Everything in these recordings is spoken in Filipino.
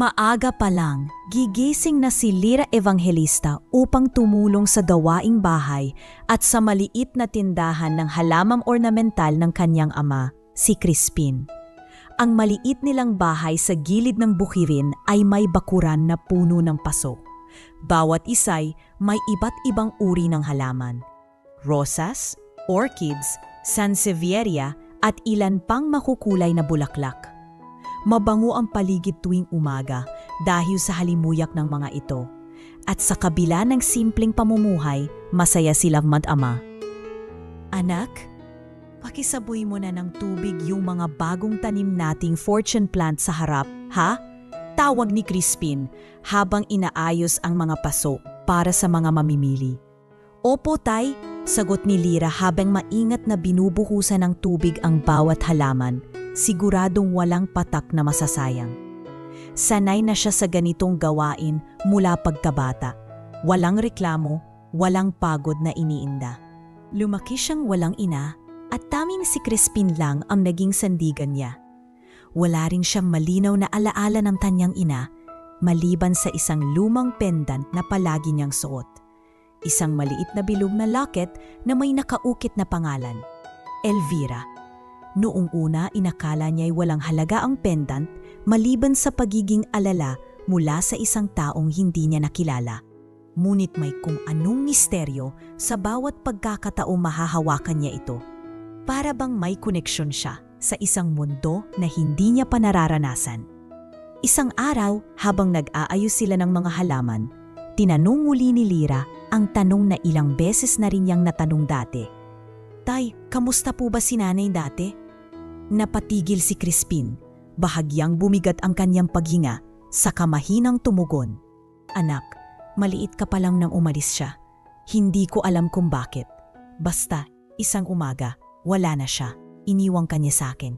Maaga pa lang, gigising na si Lyra Evangelista upang tumulong sa gawaing bahay at sa maliit na tindahan ng halamang ornamental ng kanyang ama, si Crispin. Ang maliit nilang bahay sa gilid ng bukirin ay may bakuran na puno ng paso. Bawat isa'y may iba't ibang uri ng halaman. Rosas, orchids, sansevieria at ilan pang makukulay na bulaklak. Mabango ang paligid tuwing umaga dahil sa halimuyak ng mga ito. At sa kabila ng simpleng pamumuhay, masaya silang mag-ama. Anak, pakisabuy mo na ng tubig yung mga bagong tanim nating fortune plant sa harap, ha? Tawag ni Crispin habang inaayos ang mga paso para sa mga mamimili. Opo, tay, sagot ni Lyra habang maingat na binubuhusan ng tubig ang bawat halaman. Siguradong walang patak na masasayang. Sanay na siya sa ganitong gawain mula pagkabata. Walang reklamo, walang pagod na iniinda. Lumaki siyang walang ina at tanging si Crispin lang ang naging sandigan niya. Wala rin siyang malinaw na alaala ng kanyang ina maliban sa isang lumang pendant na palagi niyang suot. Isang maliit na bilog na locket na may nakaukit na pangalan, Elvira. Noong una, inakala niya'y walang halaga ang pendant maliban sa pagiging alala mula sa isang taong hindi niya nakilala. Ngunit may kung anong misteryo sa bawat pagkakataong mahahawakan niya ito. Para bang may koneksyon siya sa isang mundo na hindi niya pa nararanasan. Isang araw, habang nag-aayos sila ng mga halaman, tinanong muli ni Lyra ang tanong na ilang beses na rin niyang natanong dati. Tay, kamusta po ba si nanay dati? Napatigil si Crispin. Bahagyang bumigat ang kanyang paghinga sa kamahinang tumugon. Anak, maliit ka pa lang nang umalis siya. Hindi ko alam kung bakit. Basta, isang umaga, wala na siya. Iniwang kanya sa akin.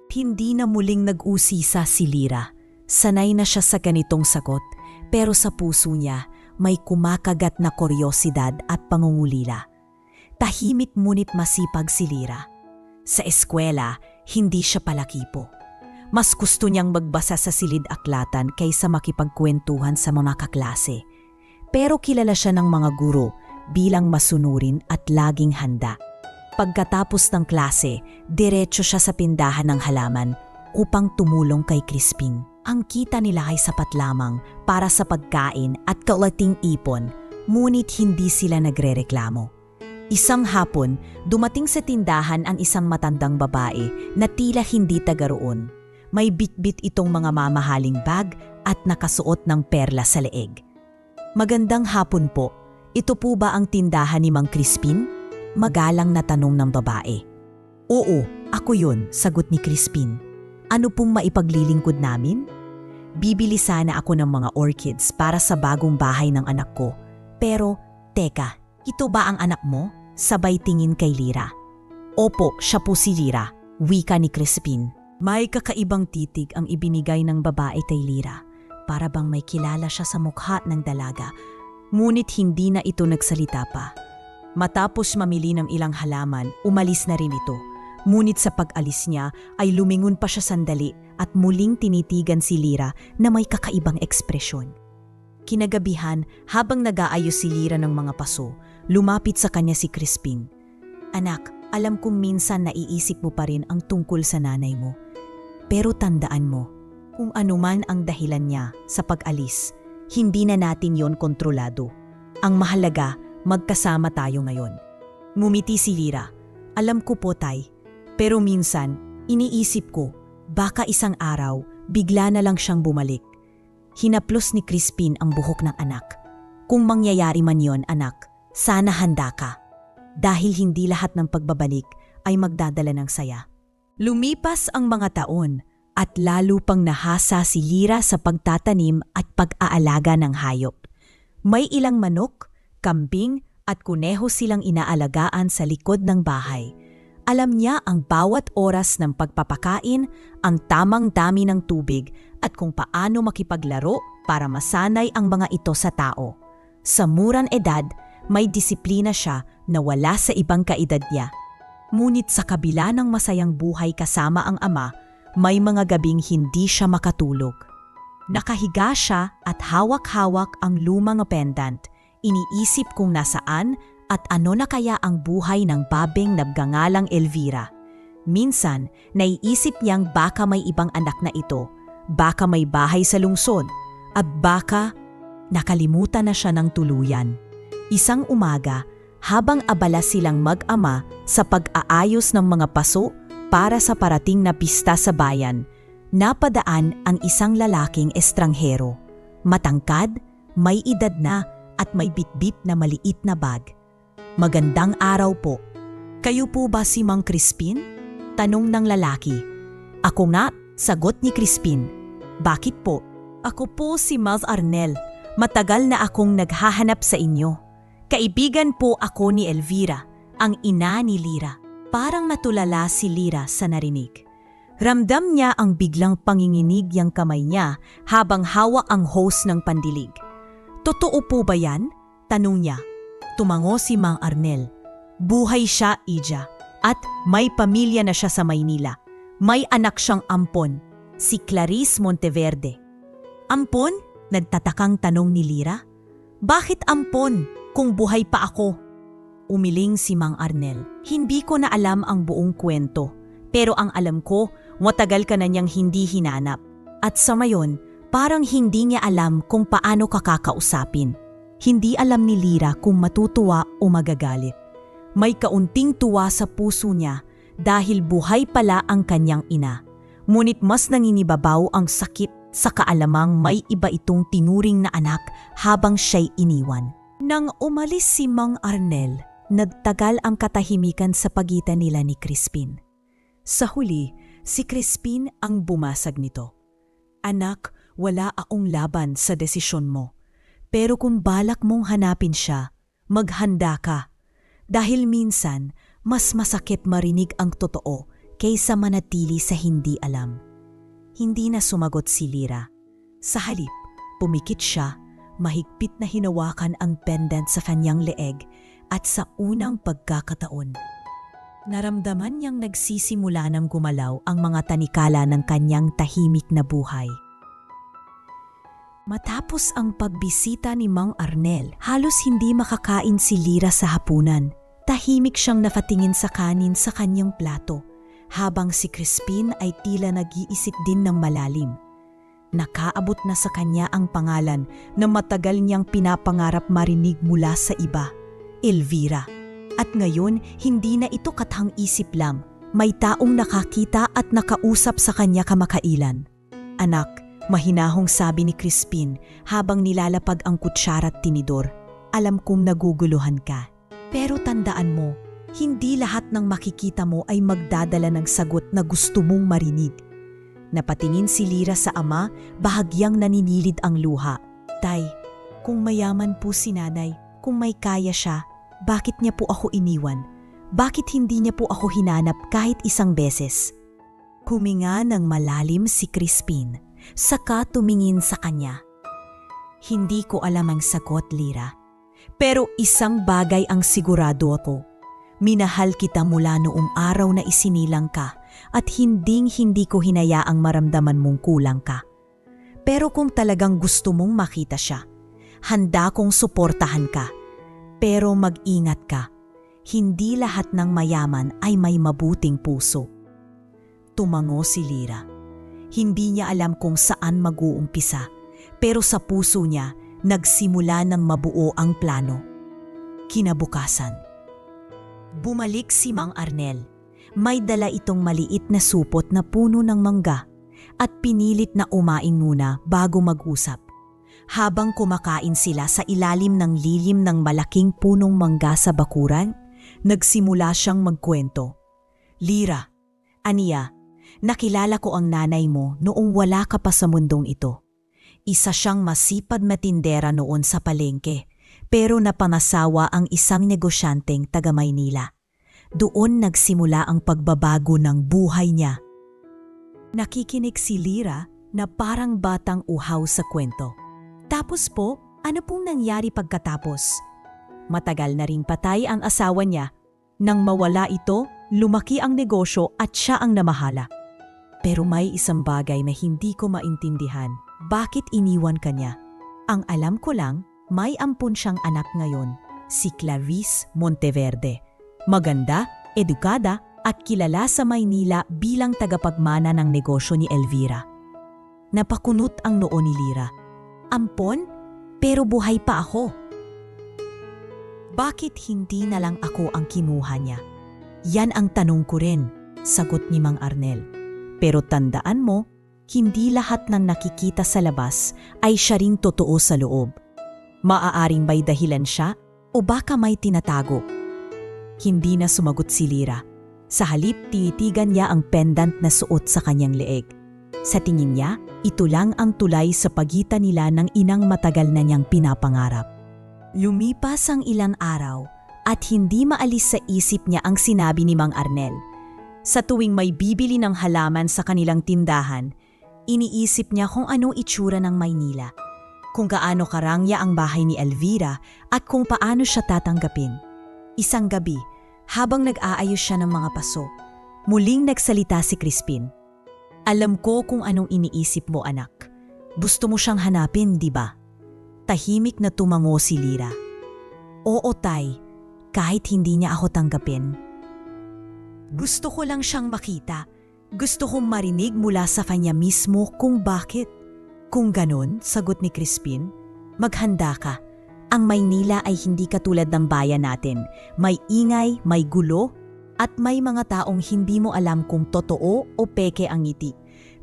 Hindi na muling nag-usisa si Lyra. Sanay na siya sa ganitong sagot, pero sa puso niya may kumakagat na kuryosidad at pangungulila. Tahimik ngunit masipag si Lyra. Sa eskwela, hindi siya palakipo. Mas gusto niyang magbasa sa silid-aklatan kaysa makipagkwentuhan sa mga kaklase. Pero kilala siya ng mga guro bilang masunurin at laging handa. Pagkatapos ng klase, diretso siya sa pindahan ng halaman upang tumulong kay Crispin. Ang kita nila ay sapat lamang para sa pagkain at kaulating ipon, ngunit hindi sila nagrereklamo. Isang hapon, dumating sa tindahan ang isang matandang babae na tila hindi taga roon. May bitbit itong mga mamahaling bag at nakasuot ng perla sa leeg. Magandang hapon po. Ito po ba ang tindahan ni Mang Crispin? Magalang na tanong ng babae. Oo, ako yun, sagot ni Crispin. Ano pong maipaglilingkod namin? Bibili sana ako ng mga orchids para sa bagong bahay ng anak ko. Pero, teka, ito ba ang anak mo? Sabay tingin kay Lyra. Opo, siya po si Lyra, wika ni Crispin. May kakaibang titig ang ibinigay ng babae kay Lyra. Para bang may kilala siya sa mukha ng dalaga. Ngunit hindi na ito nagsalita pa. Matapos mamili ng ilang halaman, umalis na rin ito. Ngunit sa pag-alis niya ay lumingon pa siya sandali at muling tinitigan si Lyra na may kakaibang ekspresyon. Kinagabihan, habang nag-aayos si Lyra ng mga paso, lumapit sa kanya si Crispin. Anak, alam kong minsan naiisip mo pa rin ang tungkol sa nanay mo. Pero tandaan mo, kung anuman ang dahilan niya sa pag-alis, hindi na natin yon kontrolado. Ang mahalaga, magkasama tayo ngayon. Ngumiti si Lyra. Alam ko po, tay. Pero minsan, iniisip ko, baka isang araw, bigla na lang siyang bumalik. Hinaplos ni Crispin ang buhok ng anak. Kung mangyayari man yon, anak, sana handa ka. Dahil hindi lahat ng pagbabalik ay magdadala ng saya. Lumipas ang mga taon at lalo pang nahasa si Lyra sa pagtatanim at pag-aalaga ng hayop. May ilang manok, kambing at kuneho silang inaalagaan sa likod ng bahay. Alam niya ang bawat oras ng pagpapakain, ang tamang dami ng tubig at kung paano makipaglaro para masanay ang mga ito sa tao. Sa murang edad, may disiplina siya na wala sa ibang kaedad niya. Ngunit sa kabila ng masayang buhay kasama ang ama, may mga gabing hindi siya makatulog. Nakahiga siya at hawak-hawak ang lumang pendant. Iniisip kung nasaan at ano na kaya ang buhay ng babeng nabgangalang Elvira. Minsan, naiisip niyang baka may ibang anak na ito, baka may bahay sa lungsod, at baka nakalimutan na siya ng tuluyan. Isang umaga, habang abala silang mag-ama sa pag-aayos ng mga paso para sa parating na pista sa bayan, napadaan ang isang lalaking estranghero. Matangkad, may edad na at may bitbit na maliit na bag. "Magandang araw po. Kayo po ba si Mang Crispin?" Tanong ng lalaki. "Ako nga," sagot ni Crispin. "Bakit po?" "Ako po si Maz Arnel. Matagal na akong naghahanap sa inyo. Kaibigan po ako ni Elvira, ang ina ni Lira." Parang natulala si Lira sa narinig. Ramdam niya ang biglang panginginig yang kamay niya habang hawak ang hose ng pandilig. "Totoo po ba yan?" tanong niya. Tumango si Mang Arnel. Buhay siya, Ija, at may pamilya na siya sa Maynila. May anak siyang ampon, si Clarice Monteverde. "Ampon?" nagtatakang tanong ni Lira. "Bakit ampon kung buhay pa ako?" Umiling si Mang Arnel. "Hindi ko na alam ang buong kwento, pero ang alam ko, matagal ka na niyang hindi hinanap. At sa mayon, parang hindi niya alam kung paano ka kakausapin." Hindi alam ni Lira kung matutuwa o magagalit. May kaunting tuwa sa puso niya dahil buhay pala ang kanyang ina. Ngunit mas nangingibabaw ang sakit sa kaalamang may iba itong tinuring na anak habang siya'y iniwan. Nang umalis si Mang Arnel, nagtagal ang katahimikan sa pagitan nila ni Crispin. Sa huli, si Crispin ang bumasag nito. "Anak, wala akong laban sa desisyon mo. Pero kung balak mong hanapin siya, maghanda ka. Dahil minsan, mas masakit marinig ang totoo kaysa manatili sa hindi alam." Hindi na sumagot si Lira. Sa halip, pumikit siya, mahigpit na hinawakan ang pendant sa kanyang leeg at sa unang pagkakataon, naramdaman niyang nagsisimula ng gumalaw ang mga tanikala ng kanyang tahimik na buhay. Matapos ang pagbisita ni Mang Arnel, halos hindi makakain si Lira sa hapunan. Tahimik siyang nakatingin sa kanin sa kanyang plato, habang si Crispin ay tila nag-iisip din ng malalim. Nakaabot na sa kanya ang pangalan na matagal niyang pinapangarap marinig mula sa iba, Elvira. At ngayon, hindi na ito kathang-isip lang. May taong nakakita at nakausap sa kanya kamakailan. "Anak," mahinahong sabi ni Crispin habang nilalapag ang kutsara at tinidor, "alam kong naguguluhan ka. Pero tandaan mo, hindi lahat ng makikita mo ay magdadala ng sagot na gusto mong marinig." Napatingin si Lira sa ama, bahagyang naninilid ang luha. "Tay, kung mayaman po si nanay, kung may kaya siya, bakit niya po ako iniwan? Bakit hindi niya po ako hinanap kahit isang beses?" Huminga ng malalim si Crispin, saka tumingin sa kanya. "Hindi ko alam ang sagot, Lira. Pero isang bagay ang sigurado ako. Minahal kita mula noong araw na isinilang ka at hinding-hindi ko hinayaang maramdaman mong kulang ka. Pero kung talagang gusto mong makita siya, handa kong suportahan ka. Pero mag-ingat ka. Hindi lahat ng mayaman ay may mabuting puso." Tumango si Lira. Hindi niya alam kung saan mag-uumpisa, pero sa puso niya nagsimula ng mabuo ang plano. Kinabukasan, bumalik si Mang Arnel. May dala itong maliit na supot na puno ng mangga at pinilit na umain muna bago mag-usap. Habang kumakain sila sa ilalim ng lilim ng malaking punong mangga sa bakuran, nagsimula siyang magkwento. "Lira, aniya, nakilala ko ang nanay mo noong wala ka pa sa mundong ito. Isa siyang masipag na tindera noon sa palengke, pero napanasawa ang isang negosyanteng taga Maynila. Doon nagsimula ang pagbabago ng buhay niya." Nakikinig si Lira na parang batang uhaw sa kwento. "Tapos po, ano pong nangyari pagkatapos?" Matagal na ring patay ang asawa niya. Nang mawala ito, lumaki ang negosyo at siya ang namahala. Pero may isang bagay na hindi ko maintindihan. Bakit iniwan ka niya? Ang alam ko lang, may ampun siyang anak ngayon, si Clarice Monteverde. Maganda, edukada at kilala sa Maynila bilang tagapagmana ng negosyo ni Elvira. Napakunot ang noo ni Lira. Ampon? Pero buhay pa ako. Bakit hindi na lang ako ang kinuha niya? Yan ang tanong ko rin, sagot ni Mang Arnel. Pero tandaan mo, hindi lahat ng nakikita sa labas ay siya ring totoo sa loob. Maaaring may dahilan siya o baka may tinatago. Hindi na sumagot si Lira. Sa halip, tinitigan niya ang pendant na suot sa kanyang leeg. Sa tingin niya, ito lang ang tulay sa pagitan nila ng inang matagal na niyang pinapangarap. Lumipas ang ilang araw at hindi maalis sa isip niya ang sinabi ni Mang Arnel. Sa tuwing may bibili ng halaman sa kanilang tindahan, iniisip niya kung anong itsura ng Maynila, kung gaano karangya ang bahay ni Elvira at kung paano siya tatanggapin. Isang gabi, habang nag-aayos siya ng mga paso, muling nagsalita si Crispin. Alam ko kung anong iniisip mo, anak. Gusto mo siyang hanapin, di ba? Tahimik na tumango si Lira. Oo, tay, kahit hindi niya ako tanggapin. Gusto ko lang siyang makita. Gusto kong marinig mula sa kanya mismo kung bakit. Kung ganon, sagot ni Crispin, maghanda ka. Ang Maynila ay hindi katulad ng bayan natin. May ingay, may gulo, at may mga taong hindi mo alam kung totoo o peke ang ngiti.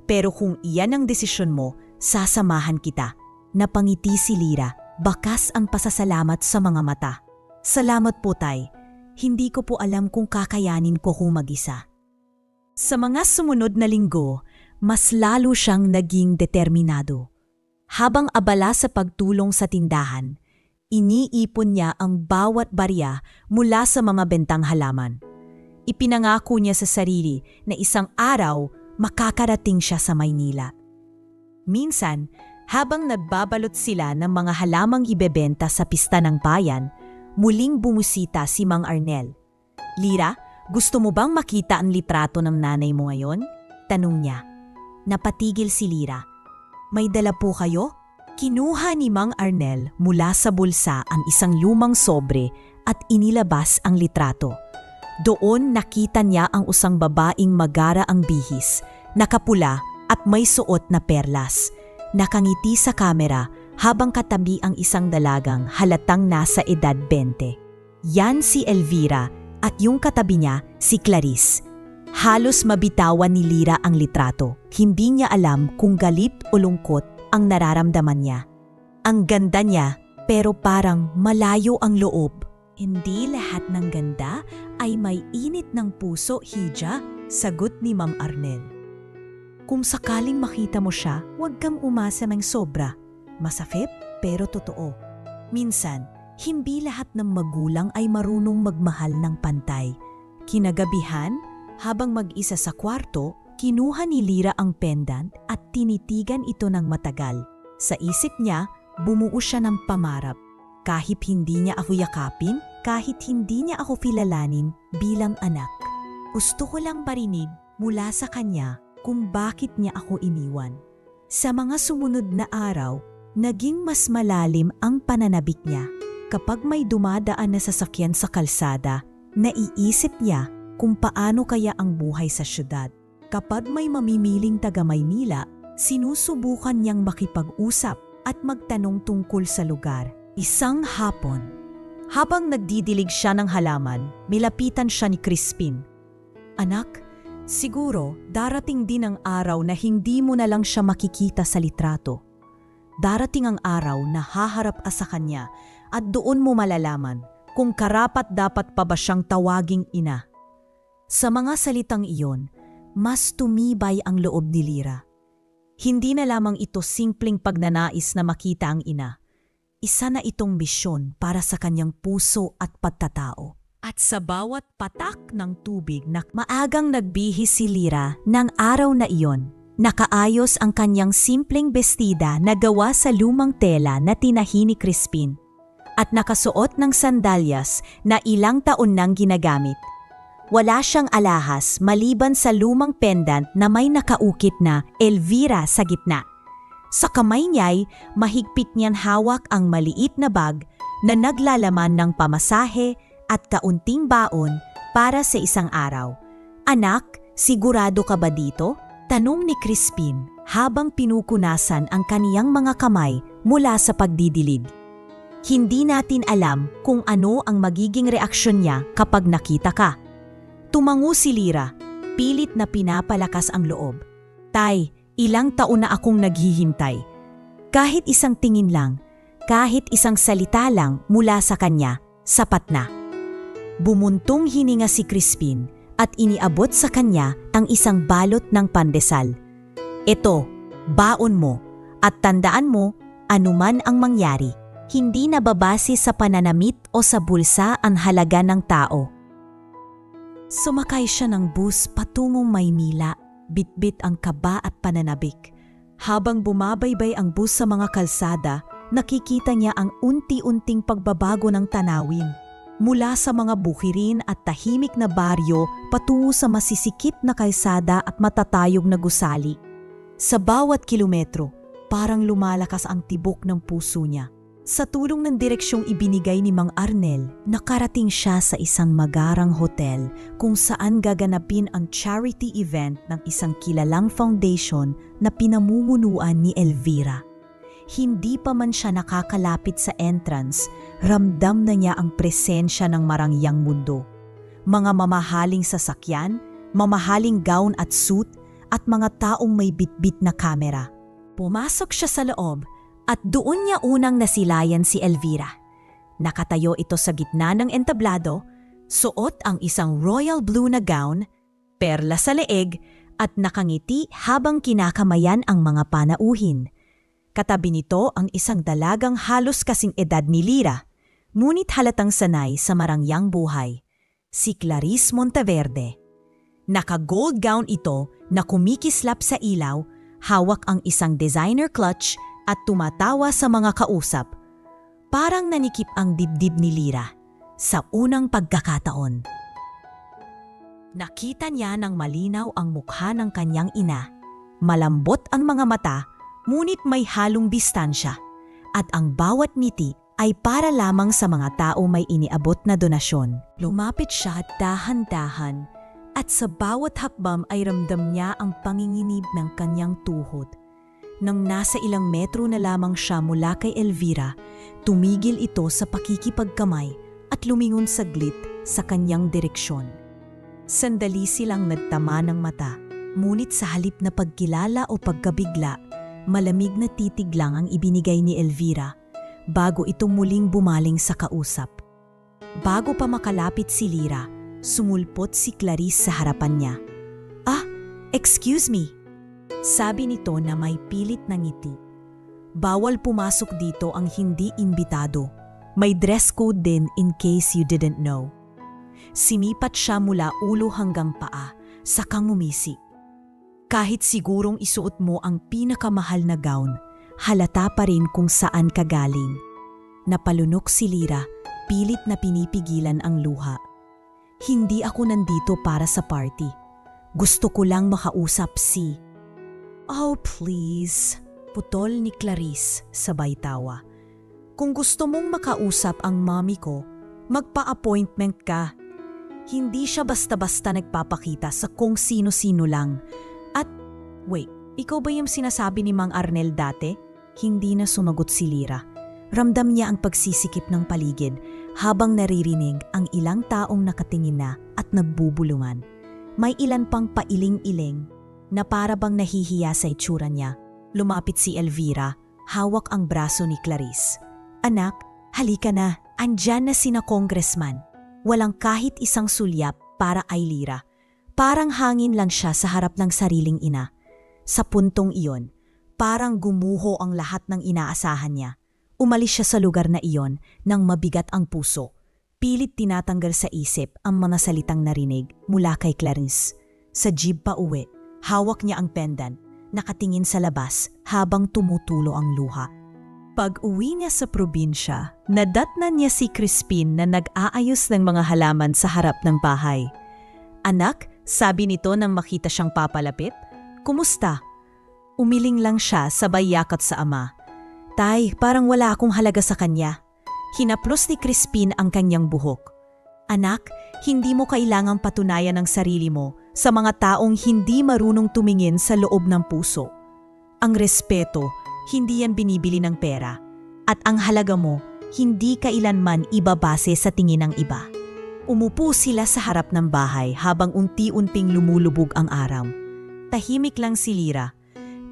Pero kung iyan ang desisyon mo, sasamahan kita. Napangiti si Lira, bakas ang pasasalamat sa mga mata. Salamat po, tay. Hindi ko po alam kung kakayanin ko kung mag-isa. Sa mga sumunod na linggo, mas lalo siyang naging determinado. Habang abala sa pagtulong sa tindahan, iniipon niya ang bawat barya mula sa mga bentang halaman. Ipinangako niya sa sarili na isang araw makakarating siya sa Maynila. Minsan, habang nagbabalot sila ng mga halamang ibebenta sa pista ng bayan, muling bumusita si Mang Arnel. Lira, gusto mo bang makita ang litrato ng nanay mo ngayon? Tanong niya. Napatigil si Lira. May dala po kayo? Kinuha ni Mang Arnel mula sa bulsa ang isang lumang sobre at inilabas ang litrato. Doon nakita niya ang usang babaeng magara ang bihis, nakapula at may suot na perlas. Nakangiti sa kamera habang katabi ang isang dalagang halatang nasa edad 20. Yan si Elvira at yung katabi niya si Clarice. Halos mabitawan ni Lira ang litrato. Hindi niya alam kung galit o lungkot ang nararamdaman niya. Ang ganda niya pero parang malayo ang loob. Hindi lahat ng ganda ay may init ng puso, Hija, sagot ni Ma'am Arnel. Kung sakaling makita mo siya, huwag kang umasa ng sobra. Masakit pero totoo. Minsan, hindi lahat ng magulang ay marunong magmahal ng pantay. Kinagabihan, habang mag-isa sa kwarto, kinuha ni Lira ang pendant at tinitigan ito ng matagal. Sa isip niya, bumuo siya ng pamarap. Kahit hindi niya ako yakapin, kahit hindi niya ako kilalanin bilang anak. Gusto ko lang marinig mula sa kanya kung bakit niya ako iniwan. Sa mga sumunod na araw, naging mas malalim ang pananabik niya. Kapag may dumadaan na sasakyan sa kalsada, naiisip niya kung paano kaya ang buhay sa syudad. Kapag may mamimiling taga Maynila, sinusubukan niyang makipag-usap at magtanong tungkol sa lugar. Isang hapon, habang nagdidilig siya ng halaman, milapitan siya ni Crispin. Anak, siguro darating din ang araw na hindi mo na lang siya makikita sa litrato. Darating ang araw na haharap ka sa kanya at doon mo malalaman kung karapat-dapat pa ba siyang tawaging ina. Sa mga salitang iyon, mas tumibay ang loob ni Lira. Hindi na lamang ito simpleng pagnanais na makita ang ina. Isa na itong misyon para sa kanyang puso at pagtatao. At sa bawat patak ng tubig na maagang nagbihis si Lira ng araw na iyon, nakaayos ang kanyang simpleng bestida na gawa sa lumang tela na tinahi ni Crispin at nakasuot ng sandalyas na ilang taon nang ginagamit. Wala siyang alahas maliban sa lumang pendant na may nakaukit na Elvira sa gitna. Sa kamay niya'y mahigpit niyan hawak ang maliit na bag na naglalaman ng pamasahe at kaunting baon para sa isang araw. "Anak, sigurado ka ba dito?" tanong ni Crispin habang pinukunasan ang kaniyang mga kamay mula sa pagdidilig. Hindi natin alam kung ano ang magiging reaksyon niya kapag nakita ka. Tumango si Lyra, pilit na pinapalakas ang loob. "Tay, ilang taon na akong naghihintay. Kahit isang tingin lang, kahit isang salita lang mula sa kanya, sapat na." Bumuntong hininga si Crispin at iniabot sa kanya ang isang balot ng pandesal. "Ito, baon mo, at tandaan mo, anuman ang mangyari, hindi nababase sa pananamit o sa bulsa ang halaga ng tao." Sumakay siya ng bus patungong Maynila, bitbit ang kaba at pananabik. Habang bumabaybay ang bus sa mga kalsada, nakikita niya ang unti-unting pagbabago ng tanawin. Mula sa mga bukirin at tahimik na baryo patungo sa masisikip na kalsada at matatayog na gusali. Sa bawat kilometro, parang lumalakas ang tibok ng puso niya. Sa tulong ng direksyong ibinigay ni Mang Arnel, nakarating siya sa isang magarang hotel kung saan gaganapin ang charity event ng isang kilalang foundation na pinamumunuan ni Elvira. Hindi pa man siya nakakalapit sa entrance, ramdam na niya ang presensya ng marangyang mundo. Mga mamahaling sasakyan, mamahaling gown at suit, at mga taong may bitbit na kamera. Pumasok siya sa loob at doon niya unang nasilayan si Elvira. Nakatayo ito sa gitna ng entablado, suot ang isang royal blue na gown, perla sa leeg at nakangiti habang kinakamayan ang mga panauhin. Katabi nito ang isang dalagang halos kasing edad ni Lyra, ngunit halatang sanay sa marangyang buhay, si Clarice Monteverde. Naka-gold gown ito na kumikislap sa ilaw, hawak ang isang designer clutch at tumatawa sa mga kausap. Parang nanikip ang dibdib ni Lyra sa unang pagkakataon. Nakita niya ng malinaw ang mukha ng kanyang ina. Malambot ang mga mata, ngunit may halong distansya, at ang bawat ngiti ay para lamang sa mga tao may iniabot na donasyon. Lumapit siya at dahan-dahan, at sa bawat hakbang ay ramdam niya ang panginginig ng kanyang tuhod. Nang nasa ilang metro na lamang siya mula kay Elvira, tumigil ito sa pakikipagkamay at lumingon saglit sa kanyang direksyon. Sandali silang nagtama ng mata, ngunit sa halip na pagkilala o pagkabigla, malamig na titig lang ang ibinigay ni Elvira bago ito muling bumaling sa kausap. Bago pa makalapit si Lyra, sumulpot si Clarice sa harapan niya. "Ah, excuse me," sabi nito na may pilit na ngiti. "Bawal pumasok dito ang hindi imbitado. May dress code din in case you didn't know." Sinipat siya mula ulo hanggang paa, sakang ngumisi. "Kahit sigurong isuot mo ang pinakamahal na gown, halata pa rin kung saan ka galing." Napalunok si Lyra, pilit na pinipigilan ang luha. "Hindi ako nandito para sa party. Gusto ko lang makausap si..." "Oh, please," putol ni Clarice sabay tawa. "Kung gusto mong makausap ang mommy ko, magpa-appointment ka. Hindi siya basta-basta nagpapakita sa kung sino-sino lang. At, wait, ikaw ba yung sinasabi ni Mang Arnel dati?" Hindi na sumagot si Lyra. Ramdam niya ang pagsisikip ng paligid habang naririnig ang ilang taong nakatingin na at nagbubulungan. May ilan pang pailing-iling na para bang nahihiya sa itsura niya. Lumapit si Elvira, hawak ang braso ni Clarice. "Anak, halika na, andyan na sina congressman." Walang kahit isang sulyap para kay Lyra. Parang hangin lang siya sa harap ng sariling ina. Sa puntong iyon, parang gumuho ang lahat ng inaasahan niya. Umalis siya sa lugar na iyon nang mabigat ang puso. Pilit tinatanggal sa isip ang mga salitang narinig mula kay Clarice. Sa jeep pa uwi, hawak niya ang pendant, nakatingin sa labas habang tumutulo ang luha. Pag-uwi niya sa probinsya, nadatnan niya si Crispin na nag-aayos ng mga halaman sa harap ng bahay. Anak, sabi nito nang makita siyang papalapit. Kumusta? Umiling lang siya sabay yakap sa ama. Tay, parang wala akong halaga sa kanya. Hinaplos ni Crispin ang kanyang buhok. Anak, hindi mo kailangang patunayan ang sarili mo sa mga taong hindi marunong tumingin sa loob ng puso. Ang respeto, hindi yan binibili ng pera. At ang halaga mo, hindi kailanman ibabase sa tingin ng iba. Umupo sila sa harap ng bahay habang unti-unting lumulubog ang araw. Tahimik lang si Lyra,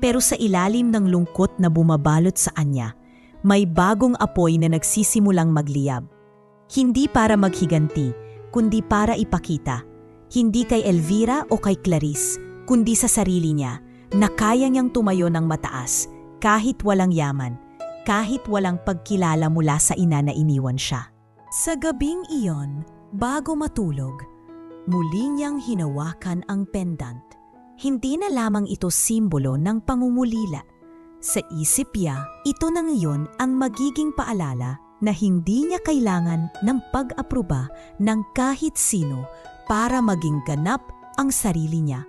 pero sa ilalim ng lungkot na bumabalot sa kanya, may bagong apoy na nagsisimulang magliyab. Hindi para maghiganti, kundi para ipakita. Hindi kay Elvira o kay Clarice, kundi sa sarili niya, na kaya niyang tumayo ng mataas, kahit walang yaman, kahit walang pagkilala mula sa ina na iniwan siya. Sa gabing iyon, bago matulog, muli niyang hinawakan ang pendant. Hindi na lamang ito simbolo ng pangungulila. Sa isip niya, ito na ngayon ang magiging paalala na hindi niya kailangan ng pag-aproba ng kahit sino para maging ganap ang sarili niya.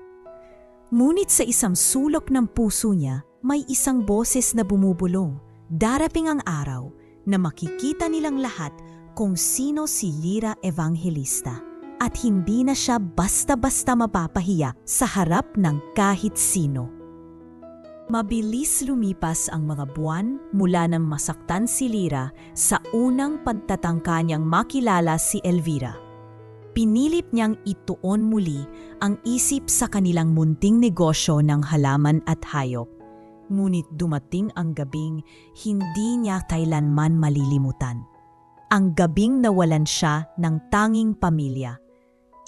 Ngunit sa isang sulok ng puso niya, may isang boses na bumubulong. Darating ang araw na makikita nilang lahat kung sino si Lyra Evangelista at hindi na siya basta-basta mapapahiya sa harap ng kahit sino. Mabilis lumipas ang mga buwan mula nang masaktan si Lyra sa unang pagtatangka niyang makilala si Elvira. Pinilit niyang ituon muli ang isip sa kanilang munting negosyo ng halaman at hayop. Ngunit dumating ang gabing hindi niya kailanman malilimutan. Ang gabing nawalan siya ng tanging pamilya.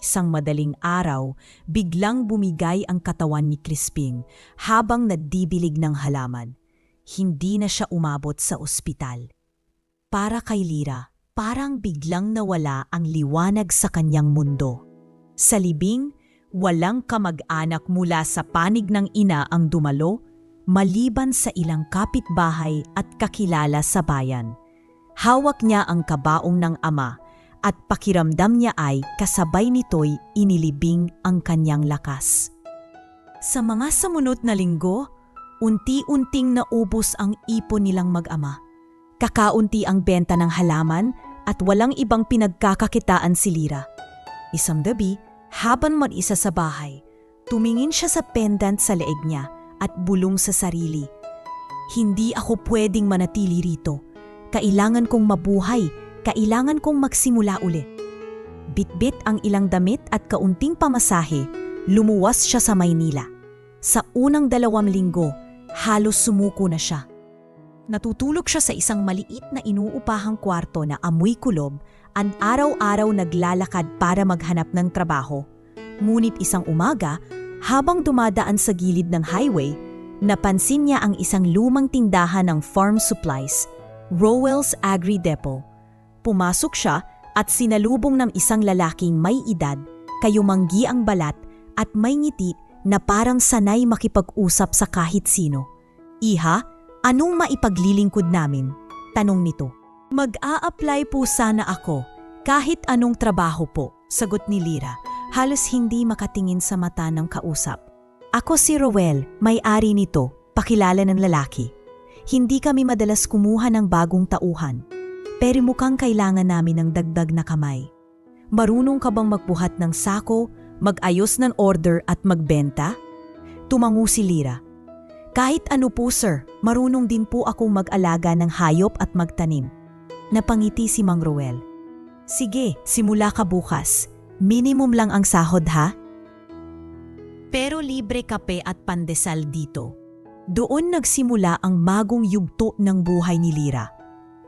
Isang madaling araw, biglang bumigay ang katawan ni Crispin habang nadidilig ng halaman. Hindi na siya umabot sa ospital. Para kay Lyra, parang biglang nawala ang liwanag sa kanyang mundo. Sa libing, walang kamag-anak mula sa panig ng ina ang dumalo, maliban sa ilang kapitbahay at kakilala sa bayan. Hawak niya ang kabaong ng ama at pakiramdam niya ay kasabay nito'y inilibing ang kanyang lakas. Sa mga sumunod na linggo, unti-unting naubos ang ipon nilang mag-ama. Kakaunti ang benta ng halaman at walang ibang pinagkakakitaan si Lyra. Isang gabi, habang mag-isa sa bahay, tumingin siya sa pendant sa leeg niya at bulong sa sarili. Hindi ako pwedeng manatili rito. Kailangan kong mabuhay, kailangan kong magsimula ulit. Bitbit ang ilang damit at kaunting pamasahe, lumuwas siya sa Maynila. Sa unang 2 linggo, halos sumuko na siya. Natutulog siya sa isang maliit na inuupahang kwarto na amoy kulob at araw-araw naglalakad para maghanap ng trabaho. Ngunit isang umaga, habang dumadaan sa gilid ng highway, napansin niya ang isang lumang tindahan ng farm supplies, Rowell's Agri Depot. Pumasok siya at sinalubong ng isang lalaking may edad, kayumanggi ang balat at may ngiti na parang sanay makipag-usap sa kahit sino. Iha, anong maipaglilingkod namin? Tanong nito. Mag-a-apply po sana ako, kahit anong trabaho po, sagot ni Lyra, halos hindi makatingin sa mata ng kausap. Ako si Rowell, may-ari nito, pakilala ng lalaki. Hindi kami madalas kumuha ng bagong tauhan, pero mukhang kailangan namin ng dagdag na kamay. Marunong ka bang magbuhat ng sako, mag-ayos ng order at magbenta? Tumango si Lyra. Kahit ano po sir, marunong din po akong mag-alaga ng hayop at magtanim. Napangiti si Mang Rowell. Sige, simula ka bukas. Minimum lang ang sahod ha? Pero libre kape at pandesal dito. Doon nagsimula ang bagong yugto ng buhay ni Lyra.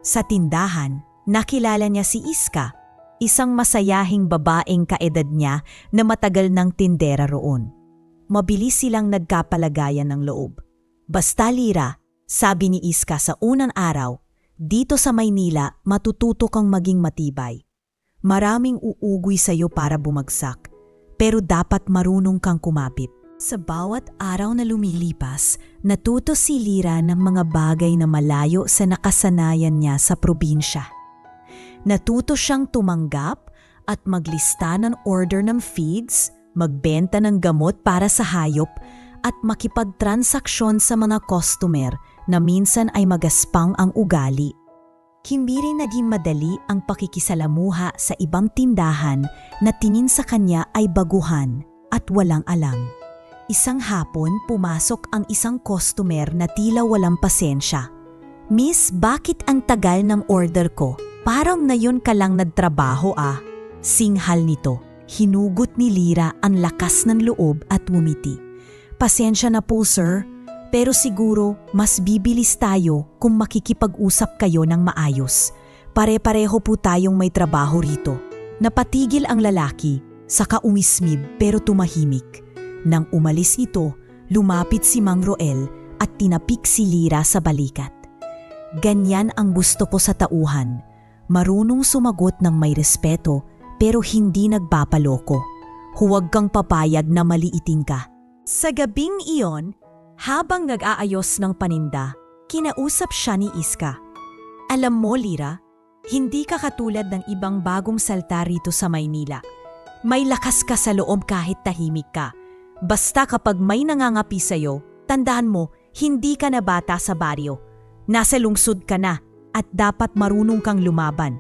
Sa tindahan, nakilala niya si Iska, isang masayahing babaeng kaedad niya na matagal ng tindera roon. Mabilis silang nagkapalagayan ng loob. Basta Lyra, sabi ni Iska sa unang araw, dito sa Maynila matututo kang maging matibay. Maraming uugoy sa iyo para bumagsak, pero dapat marunong kang kumapit. Sa bawat araw na lumilipas, natuto si Lyra ng mga bagay na malayo sa nakasanayan niya sa probinsya. Natuto siyang tumanggap at maglista ng order ng feeds, magbenta ng gamot para sa hayop at makipagtransaksyon sa mga customer na minsan ay magaspang ang ugali. Hindi rin naging madali ang pakikisalamuha sa ibang tindahan na tingin sa kanya ay baguhan at walang alam. Isang hapon, pumasok ang isang customer na tila walang pasensya. "Miss, bakit ang tagal ng order ko? Parang ngayon ka lang nagtrabaho ah." Singhal nito. Hinugot ni Lyra ang lakas ng loob at ngumiti. "Pasensya na po sir, pero siguro mas bibilis tayo kung makikipag-usap kayo ng maayos. Pare-pareho po tayong may trabaho rito." Napatigil ang lalaki, saka umismib pero tumahimik. Nang umalis ito, lumapit si Mang Roel at tinapik si Lyra sa balikat. "Ganyan ang gusto ko sa tauhan. Marunong sumagot ng may respeto pero hindi nagpapaloko. Huwag kang papayag na maliitin ka." Sa gabing iyon, habang nag-aayos ng paninda, kinausap siya ni Iska. "Alam mo, Lyra, hindi ka katulad ng ibang bagong salta rito sa Maynila. May lakas ka sa loob kahit tahimik ka. Basta kapag may nangangapi sa'yo, tandaan mo, hindi ka na bata sa baryo. Nasa lungsod ka na at dapat marunong kang lumaban."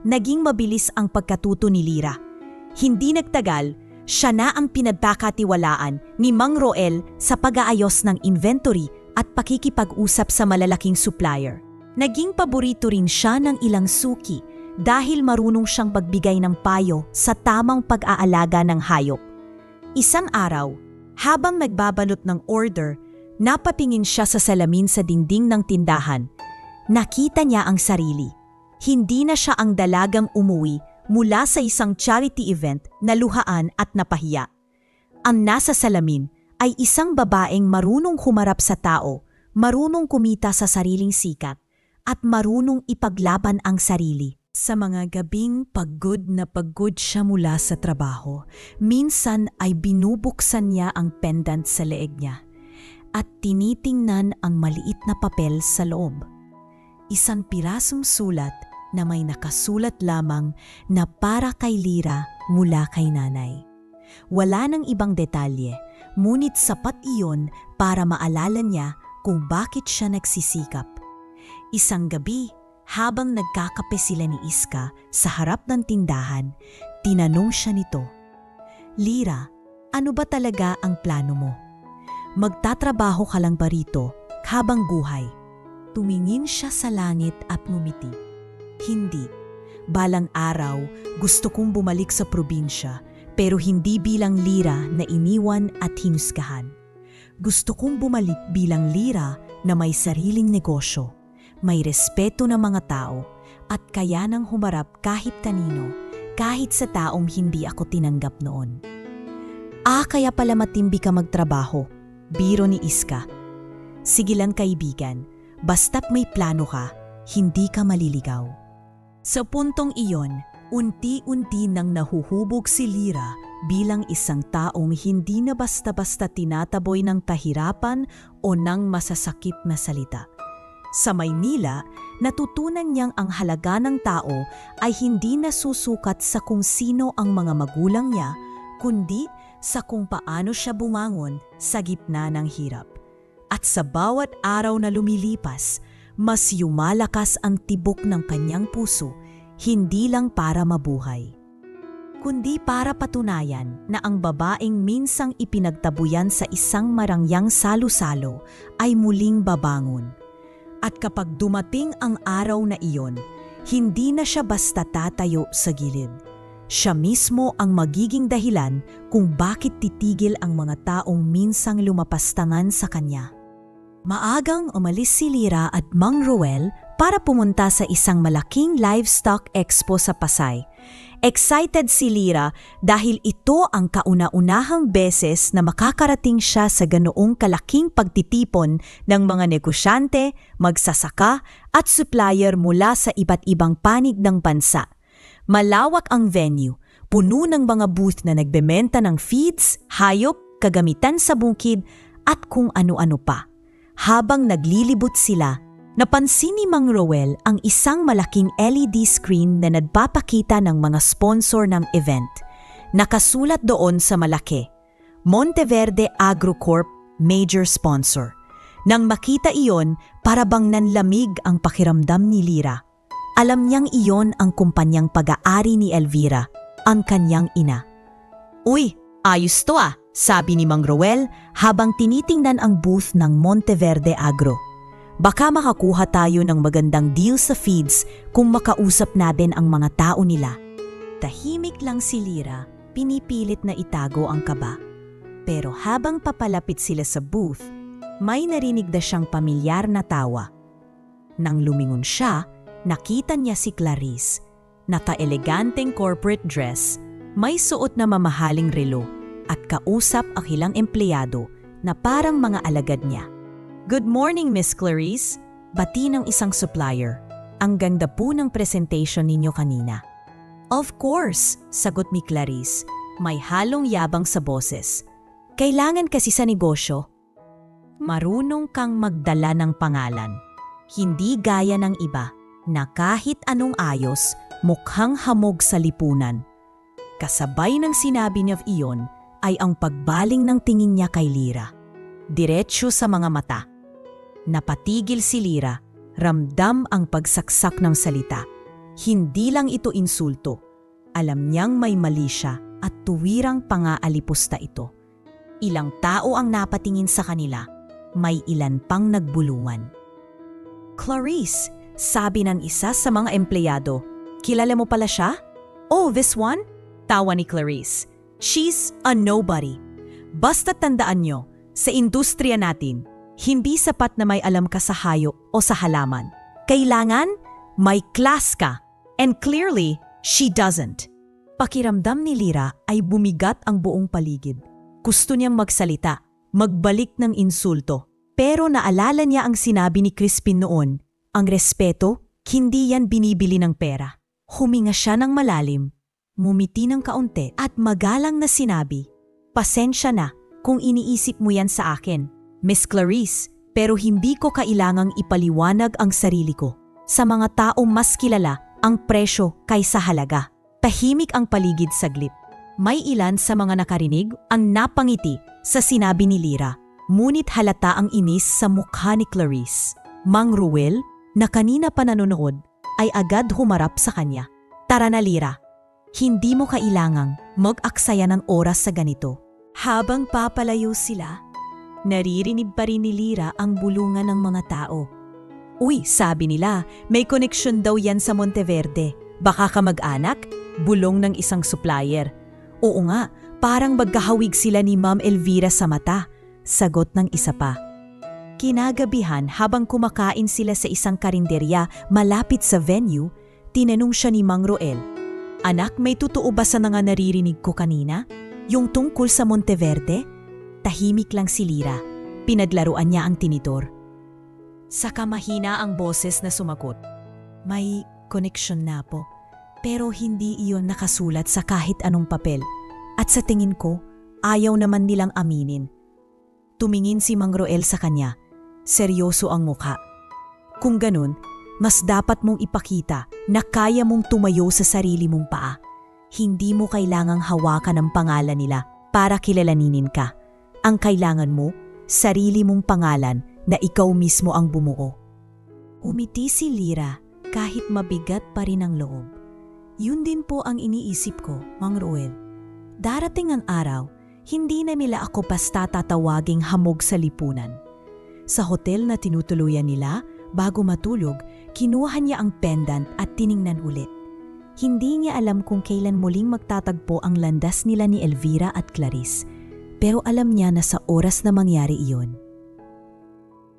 Naging mabilis ang pagkatuto ni Lyra. Hindi nagtagal, siya na ang pinagkakatiwalaan ni Mang Roel sa pag-aayos ng inventory at pakikipag-usap sa malalaking supplier. Naging paborito rin siya ng ilang suki dahil marunong siyang magbigay ng payo sa tamang pag-aalaga ng hayop. Isang araw, habang nagbabalot ng order, napatingin siya sa salamin sa dingding ng tindahan. Nakita niya ang sarili. Hindi na siya ang dalagang umuwi mula sa isang charity event na luhaan at napahiya. Ang nasa salamin ay isang babaeng marunong humarap sa tao, marunong kumita sa sariling sikat, at marunong ipaglaban ang sarili. Sa mga gabing pagod na pagod siya mula sa trabaho, minsan ay binubuksan niya ang pendant sa leeg niya at tinitingnan ang maliit na papel sa loob. Isang pirasong sulat na may nakasulat lamang na para kay Lyra mula kay nanay. Wala nang ibang detalye, ngunit sapat iyon para maalala niya kung bakit siya nagsisikap. Isang gabi, habang nagkakape sila ni Iska sa harap ng tindahan, tinanong siya nito, "Lyra, ano ba talaga ang plano mo? Magtatrabaho ka lang ba rito habang buhay?" Tumingin siya sa langit at ngumiti. "Hindi. Balang araw, gusto kong bumalik sa probinsya, pero hindi bilang Lyra na iniwan at hinusgahan. Gusto kong bumalik bilang Lyra na may sariling negosyo, may respeto ng mga tao, at kayanang humarap kahit kanino, kahit sa taong hindi ako tinanggap noon." Kaya pala matimbi ka magtrabaho, biro ni Iska. "Sige lang kaibigan, basta't may plano ka, hindi ka maliligaw." Sa puntong iyon, unti-unti nang nahuhubog si Lyra bilang isang taong hindi na basta-basta tinataboy ng kahirapan o ng masasakit na salita. Sa Maynila, natutunan niyang ang halaga ng tao ay hindi nasusukat sa kung sino ang mga magulang niya, kundi sa kung paano siya bumangon sa gitna ng hirap. At sa bawat araw na lumilipas, mas yumalakas ang tibok ng kanyang puso, hindi lang para mabuhay, kundi para patunayan na ang babaeng minsang ipinagtabuyan sa isang marangyang salo-salo ay muling babangon. At kapag dumating ang araw na iyon, hindi na siya basta tatayo sa gilid. Siya mismo ang magiging dahilan kung bakit titigil ang mga taong minsang lumapastangan sa kanya. Maagang umalis si Lyra at Mang Roel para pumunta sa isang malaking livestock expo sa Pasay. Excited si Lyra dahil ito ang kauna-unahang beses na makakarating siya sa ganoong kalaking pagtitipon ng mga negosyante, magsasaka at supplier mula sa iba't ibang panig ng bansa. Malawak ang venue, puno ng mga booth na nagbebenta ng feeds, hayop, kagamitan sa bukid at kung ano-ano pa. Habang naglilibot sila, napansin ni Mang Roel ang isang malaking LED screen na nagpapakita ng mga sponsor ng event. Nakasulat doon sa malaki, Monteverde Agro Corp, major sponsor. Nang makita iyon, para bang nanlamig ang pakiramdam ni Lira. Alam niyang iyon ang kumpanyang pag-aari ni Elvira, ang kanyang ina. "Uy, ayos to ah," sabi ni Mang Roel habang tinitingnan ang booth ng Monteverde Agro. "Baka makakuha tayo ng magandang deal sa feeds kung makausap natin ang mga tao nila." Tahimik lang si Lira, pinipilit na itago ang kaba. Pero habang papalapit sila sa booth, may narinig na siyang pamilyar na tawa. Nang lumingon siya, nakita niya si Clarice. Naka-eleganteng corporate dress, may suot na mamahaling relo at kausap ang ilang empleyado na parang mga alagad niya. "Good morning, Miss Clarice," bati ng isang supplier. "Ang ganda po ng presentation ninyo kanina." "Of course," sagot ni Clarice, may halong yabang sa boses. "Kailangan kasi sa negosyo. Marunong kang magdala ng pangalan. Hindi gaya ng iba na kahit anong ayos, mukhang hamog sa lipunan." Kasabay ng sinabi niya iyon ay ang pagbaling ng tingin niya kay Lira. Diretsyo sa mga mata. Napatigil si Lira, ramdam ang pagsaksak ng salita. Hindi lang ito insulto. Alam niyang may mali siya at tuwirang pang-aalipusta ito. Ilang tao ang napatingin sa kanila, may ilan pang nagbulungan. "Clarice," sabi ng isa sa mga empleyado, "kilala mo pala siya?" "Oh, this one?" tawa ni Clarice. "She's a nobody. Basta tandaan nyo, sa industriya natin, hindi sapat na may alam ka sa hayop o sa halaman. Kailangan may class ka. And clearly, she doesn't." Pakiramdam ni Lira ay bumigat ang buong paligid. Gusto niyang magsalita, magbalik ng insulto. Pero naalala niya ang sinabi ni Crispin noon, ang respeto, hindi yan binibili ng pera. Huminga siya ng malalim, mumiti ng kaunti at magalang na sinabi, "Pasensya na kung iniisip mo yan sa akin, Miss Clarice, pero hindi ko kailangang ipaliwanag ang sarili ko. Sa mga tao mas kilala ang presyo kaysa halaga." Tahimik ang paligid saglit. May ilan sa mga nakarinig ang napangiti sa sinabi ni Lira, ngunit halata ang inis sa mukha ni Clarice. Mang Ruel, na kanina pa nanonood, ay agad humarap sa kanya. "Tara na Lira, hindi mo kailangang mag-aksaya ng oras sa ganito." Habang papalayo sila, naririnig pa rin ni Lira ang bulungan ng mga tao. "Uy, sabi nila, may koneksyon daw yan sa Monteverde. Baka ka mag-anak?" Bulong ng isang supplier. "Oo nga, parang magkahawig sila ni Ma'am Elvira sa mata," sagot ng isa pa. Kinagabihan habang kumakain sila sa isang karinderya malapit sa venue, tinanong siya ni Mang Roel, "Anak, may totoo ba sa mga naririnig ko kanina? Yung tungkol sa Monteverde?" Tahimik lang si Lira. Pinaglaruan niya ang tinitor. Saka mahina ang boses na sumagot, "May koneksyon na po. Pero hindi iyon nakasulat sa kahit anong papel. At sa tingin ko, ayaw naman nilang aminin." Tumingin si Mang Roel sa kanya. Seryoso ang mukha. "Kung ganun, mas dapat mong ipakita na kaya mong tumayo sa sarili mong paa. Hindi mo kailangang hawakan ang pangalan nila para kilalaninin ka. Ang kailangan mo, sarili mong pangalan na ikaw mismo ang bumuo." Umiti si Lira kahit mabigat pa rin ang loob. "Yun din po ang iniisip ko, Mang Roel. Darating ang araw, hindi na nila ako basta tatawaging hamog sa lipunan." Sa hotel na tinutuluyan nila, bago matulog, kinuha niya ang pendant at tiningnan ulit. Hindi niya alam kung kailan muling magtatagpo ang landas nila ni Elvira at Clarice, pero alam niya na sa oras na mangyari iyon.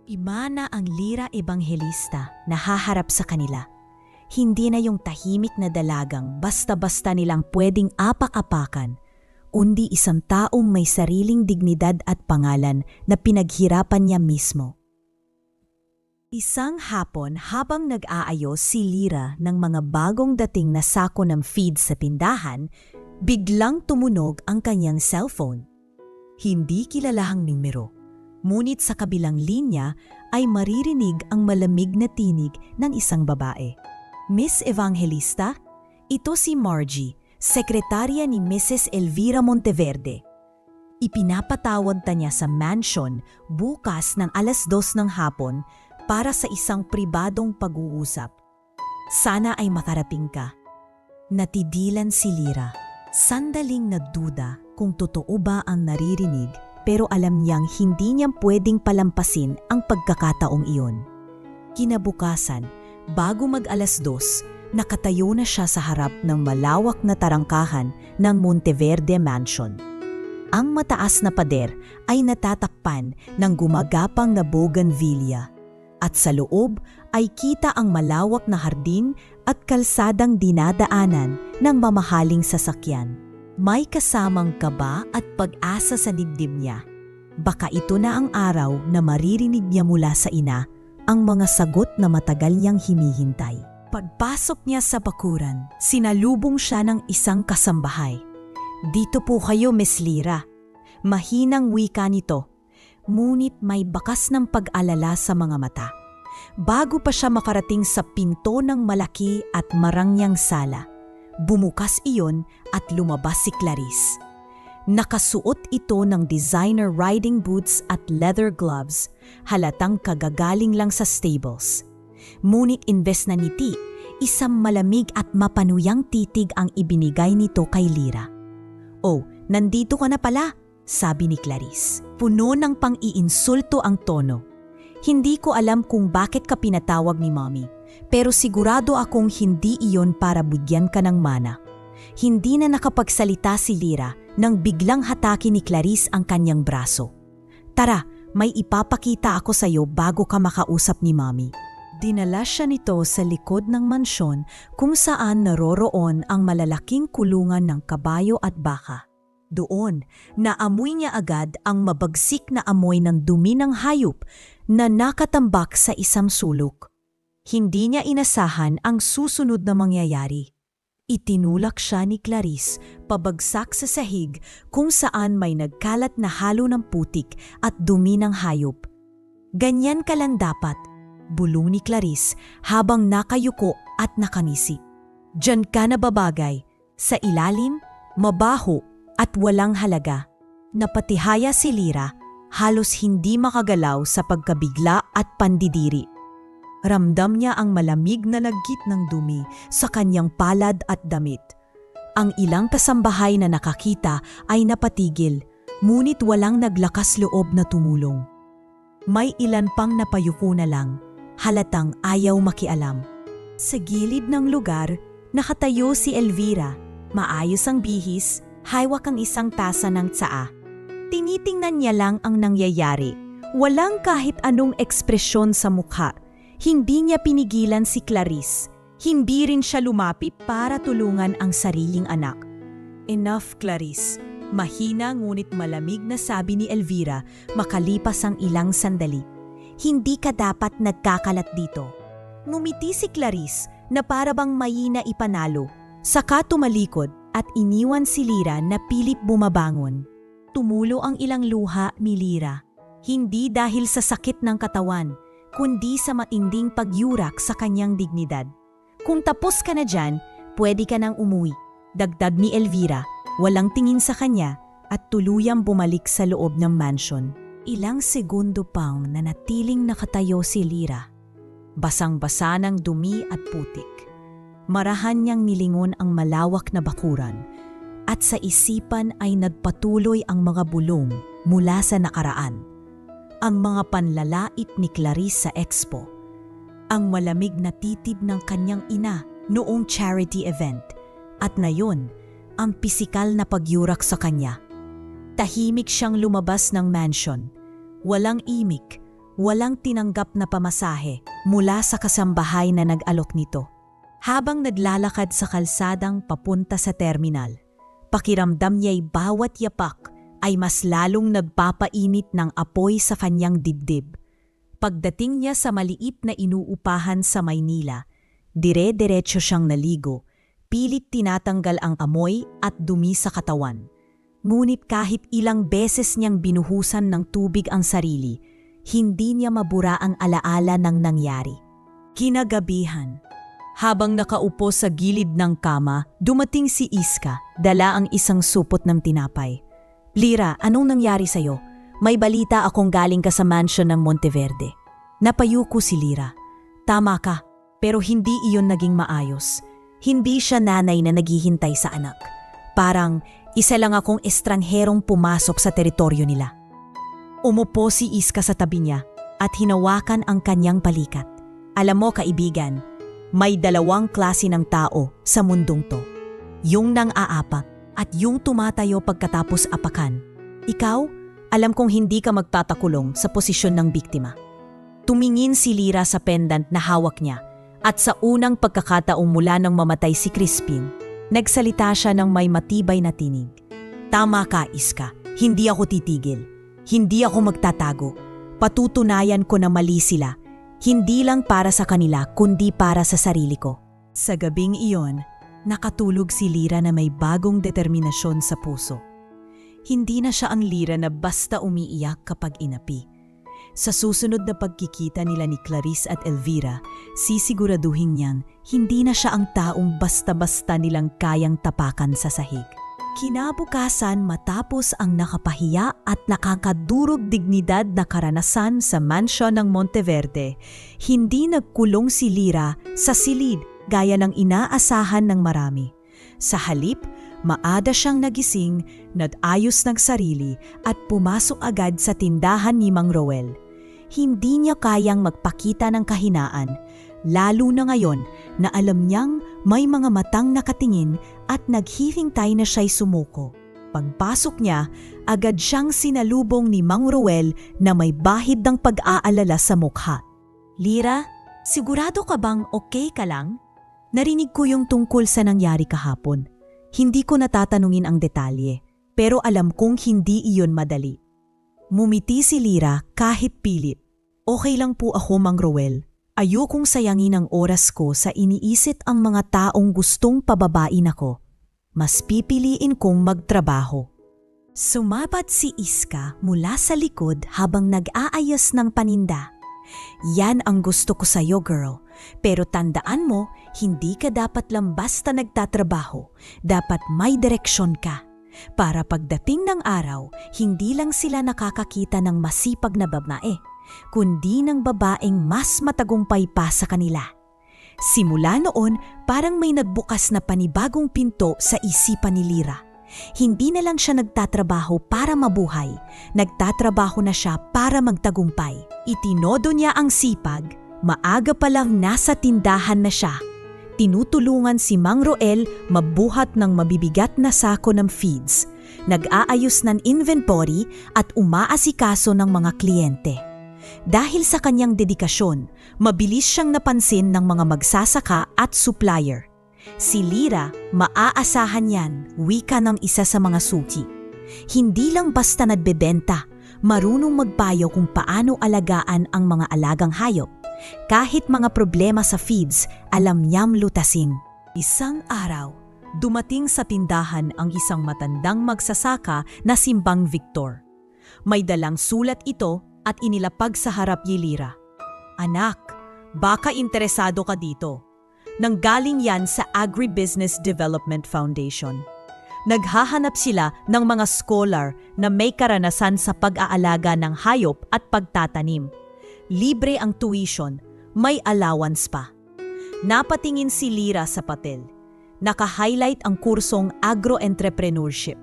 Imana ang Lira Ebangelista na haharap sa kanila. Hindi na yung tahimik na dalagang basta-basta nilang pwedeng apak-apakan, kundi isang taong may sariling dignidad at pangalan na pinaghirapan niya mismo. Isang hapon habang nag-aayos si Lira ng mga bagong dating na sako ng feed sa tindahan, biglang tumunog ang kanyang cellphone. Hindi kilalahang numero, ngunit sa kabilang linya ay maririnig ang malamig na tinig ng isang babae. "Miss Evangelista, ito si Margie. sekretarya ni Mrs. Elvira Monteverde. Ipinapatawag ta niya sa mansion bukas ng 2:00 ng hapon para sa isang pribadong pag-uusap. Sana ay makarating ka. Natidilan si Lira. Sandaling nagduda kung totoo ba ang naririnig, pero alam niyang hindi niya pwedeng palampasin ang pagkakataong iyon. Kinabukasan, bago mag-2:00, nakatayo na siya sa harap ng malawak na tarangkahan ng Monteverde Mansion. Ang mataas na pader ay natatakpan ng gumagapang na bougainvillea, at sa loob ay kita ang malawak na hardin at kalsadang dinadaanan ng mamahaling sasakyan. May kasamang kaba at pag-asa sa dibdib niya. Baka ito na ang araw na maririnig niya mula sa ina ang mga sagot na matagal niyang hinihintay. Pagpasok niya sa bakuran, sinalubong siya ng isang kasambahay. "Dito po kayo, Miss Lira." Mahinang wika nito, ngunit may bakas ng pag-alala sa mga mata. Bago pa siya makarating sa pinto ng malaki at marangyang sala, bumukas iyon at lumabas si Clarice. Nakasuot ito ng designer riding boots at leather gloves, halatang kagagaling lang sa stables. Ngunit imbes na ngiti, isang malamig at mapanuyang titig ang ibinigay nito kay Lira. "Oh, nandito ka na pala," sabi ni Clarice. Puno ng pang-iinsulto ang tono. "Hindi ko alam kung bakit ka pinatawag ni Mommy, pero sigurado akong hindi iyon para bigyan ka ng mana." Hindi na nakapagsalita si Lira nang biglang hatake ni Clarice ang kanyang braso. "Tara, may ipapakita ako sa iyo bago ka makausap ni Mommy." Dinala siya nito sa likod ng mansyon kung saan naroroon ang malalaking kulungan ng kabayo at baka. Doon, naamoy niya agad ang mabagsik na amoy ng dumi ng hayop na nakatambak sa isang sulok. Hindi niya inasahan ang susunod na mangyayari. Itinulak siya ni Clarice pabagsak sa sahig kung saan may nagkalat na halo ng putik at dumi ng hayop. "Ganyan ka lang dapat," bulong ni Clarice habang nakayuko at nakangisi. "Diyan ka nababagay, sa ilalim, mabaho at walang halaga." Napatihaya si Lira, halos hindi makagalaw sa pagkabigla at pandidiri. Ramdam niya ang malamig na laggit ng dumi sa kanyang palad at damit. Ang ilang kasambahay na nakakita ay napatigil, ngunit walang naglakas loob na tumulong. May ilan pang napayuko na lang, halatang ayaw makialam. Sa gilid ng lugar, nakatayo si Elvira, maayos ang bihis, hawak ang isang tasa ng tsaa. Tinitingnan niya lang ang nangyayari, walang kahit anong ekspresyon sa mukha. Hindi niya pinigilan si Clarice, hindi rin siya lumapit para tulungan ang sariling anak. "Enough, Clarice," mahina ngunit malamig na sabi ni Elvira makalipas ang ilang sandali. "Hindi ka dapat nagkakalat dito." Ngumiti si Clarice na para bang mahina ipanalo, saka tumalikod at iniwan si Lira na pilit bumabangon. Tumulo ang ilang luha ni Lira, hindi dahil sa sakit ng katawan, kundi sa matinding pagyurak sa kanyang dignidad. "Kung tapos ka na dyan, pwede ka nang umuwi," dagdag ni Elvira, walang tingin sa kanya at tuluyang bumalik sa loob ng mansion. Ilang segundo pang nanatiling nakatayo si Lira, basang-basa ng dumi at putik. Marahan niyang nilingon ang malawak na bakuran at sa isipan ay nagpatuloy ang mga bulong mula sa nakaraan. Ang mga panlalait ni Clarice sa expo, ang malamig na titib ng kanyang ina noong charity event, at ngayon, ang pisikal na pagyurak sa kanya. Tahimik siyang lumabas ng mansion, walang imik, walang tinanggap na pamasahe mula sa kasambahay na nag-alok nito. Habang naglalakad sa kalsadang papunta sa terminal, pakiramdam niya'y bawat yapak ay mas lalong nagpapainit ng apoy sa kanyang dibdib. Pagdating niya sa maliit na inuupahan sa Maynila, dire-diretso siyang naligo, pilit tinatanggal ang amoy at dumi sa katawan. Ngunit kahit ilang beses niyang binuhusan ng tubig ang sarili, hindi niya mabura ang alaala ng nangyari. Kinagabihan, Habang nakaupo sa gilid ng kama, dumating si Iska, dala ang isang supot ng tinapay. Lira, anong nangyari sa'yo? May balita akong galing ka sa mansion ng Monteverde. Napayuko si Lira. Tama ka, pero hindi iyon naging maayos. Hindi siya nanay na naghihintay sa anak. Parang isa lang akong estrangherong pumasok sa teritoryo nila. Umupo si Iska sa tabi niya at hinawakan ang kanyang balikat. Alam mo kaibigan, may dalawang klase ng tao sa mundong to. Yung nang-aapak at yung tumatayo pagkatapos apakan. Ikaw, alam kong hindi ka magtatakulong sa posisyon ng biktima. Tumingin si Lira sa pendant na hawak niya at sa unang pagkakataong mula nang mamatay si Crispin, nagsalita siya ng may matibay na tinig. Tama ka, Iska. Hindi ako titigil. Hindi ako magtatago. Patutunayan ko na mali sila. Hindi lang para sa kanila kundi para sa sarili ko. Sa gabing iyon, nakatulog si Lira na may bagong determinasyon sa puso. Hindi na siya ang Lira na basta umiiyak kapag inapi. Sa susunod na pagkikita nila ni Clarice at Elvira, sisiguraduhin niyang hindi na siya ang taong basta-basta nilang kayang tapakan sa sahig. Kinabukasan matapos ang nakapahiya at nakakadurog dignidad na karanasan sa mansyon ng Monteverde, hindi nagkulong si Lira sa silid gaya ng inaasahan ng marami. Sa halip, maada siyang nagising, nag-ayos ng sarili at pumasok agad sa tindahan ni Mang Roel. Hindi niya kayang magpakita ng kahinaan, lalo na ngayon na alam niyang may mga matang nakatingin at naghihintay na siya'y sumuko. Pagpasok niya, agad siyang sinalubong ni Mang Roel na may bahid ng pag-aalala sa mukha. Lira, sigurado ka bang okay ka lang? Narinig ko yung tungkol sa nangyari kahapon. Hindi ko natatanungin ang detalye, pero alam kong hindi iyon madali. Mumiti si Lira kahit pilit. Okay lang po ako, Mang Roel. Ayokong sayangin ang oras ko sa iniisip ang mga taong gustong pababain ako. Mas pipiliin kong magtrabaho. Sumapat si Iska mula sa likod habang nag-aayos ng paninda. Yan ang gusto ko sa'yo, girl. Pero tandaan mo, hindi ka dapat lang basta nagtatrabaho. Dapat may direksyon ka. Para pagdating ng araw, hindi lang sila nakakakita ng masipag na babae, kundi ng babaeng mas matagumpay pa sa kanila. Simula noon, parang may nagbukas na panibagong pinto sa isipan ni Lira. Hindi na lang siya nagtatrabaho para mabuhay, nagtatrabaho na siya para magtagumpay. Itinodo niya ang sipag, maaga pa lang nasa tindahan na siya. Tinutulungan si Mang Roel mabuhat ng mabibigat na sako ng feeds, nag-aayos ng inventory at umaasikaso ng mga kliyente. Dahil sa kanyang dedikasyon, mabilis siyang napansin ng mga magsasaka at supplier. Si Lira, maaasahan yan, wika ng isa sa mga suki. Hindi lang basta nagbebenta, marunong magpayo kung paano alagaan ang mga alagang hayop. Kahit mga problema sa feeds, alam niyang lutasin. Isang araw, dumating sa tindahan ang isang matandang magsasaka na si Mang Victor. May dalang sulat ito at inilapag sa harap ni Lira. Anak, baka interesado ka dito. Nanggaling yan sa Agribusiness Development Foundation. Naghahanap sila ng mga scholar na may karanasan sa pag-aalaga ng hayop at pagtatanim. Libre ang tuition, may allowance pa. Napatingin si Lira sa papel. Naka-highlight ang kursong agro-entrepreneurship.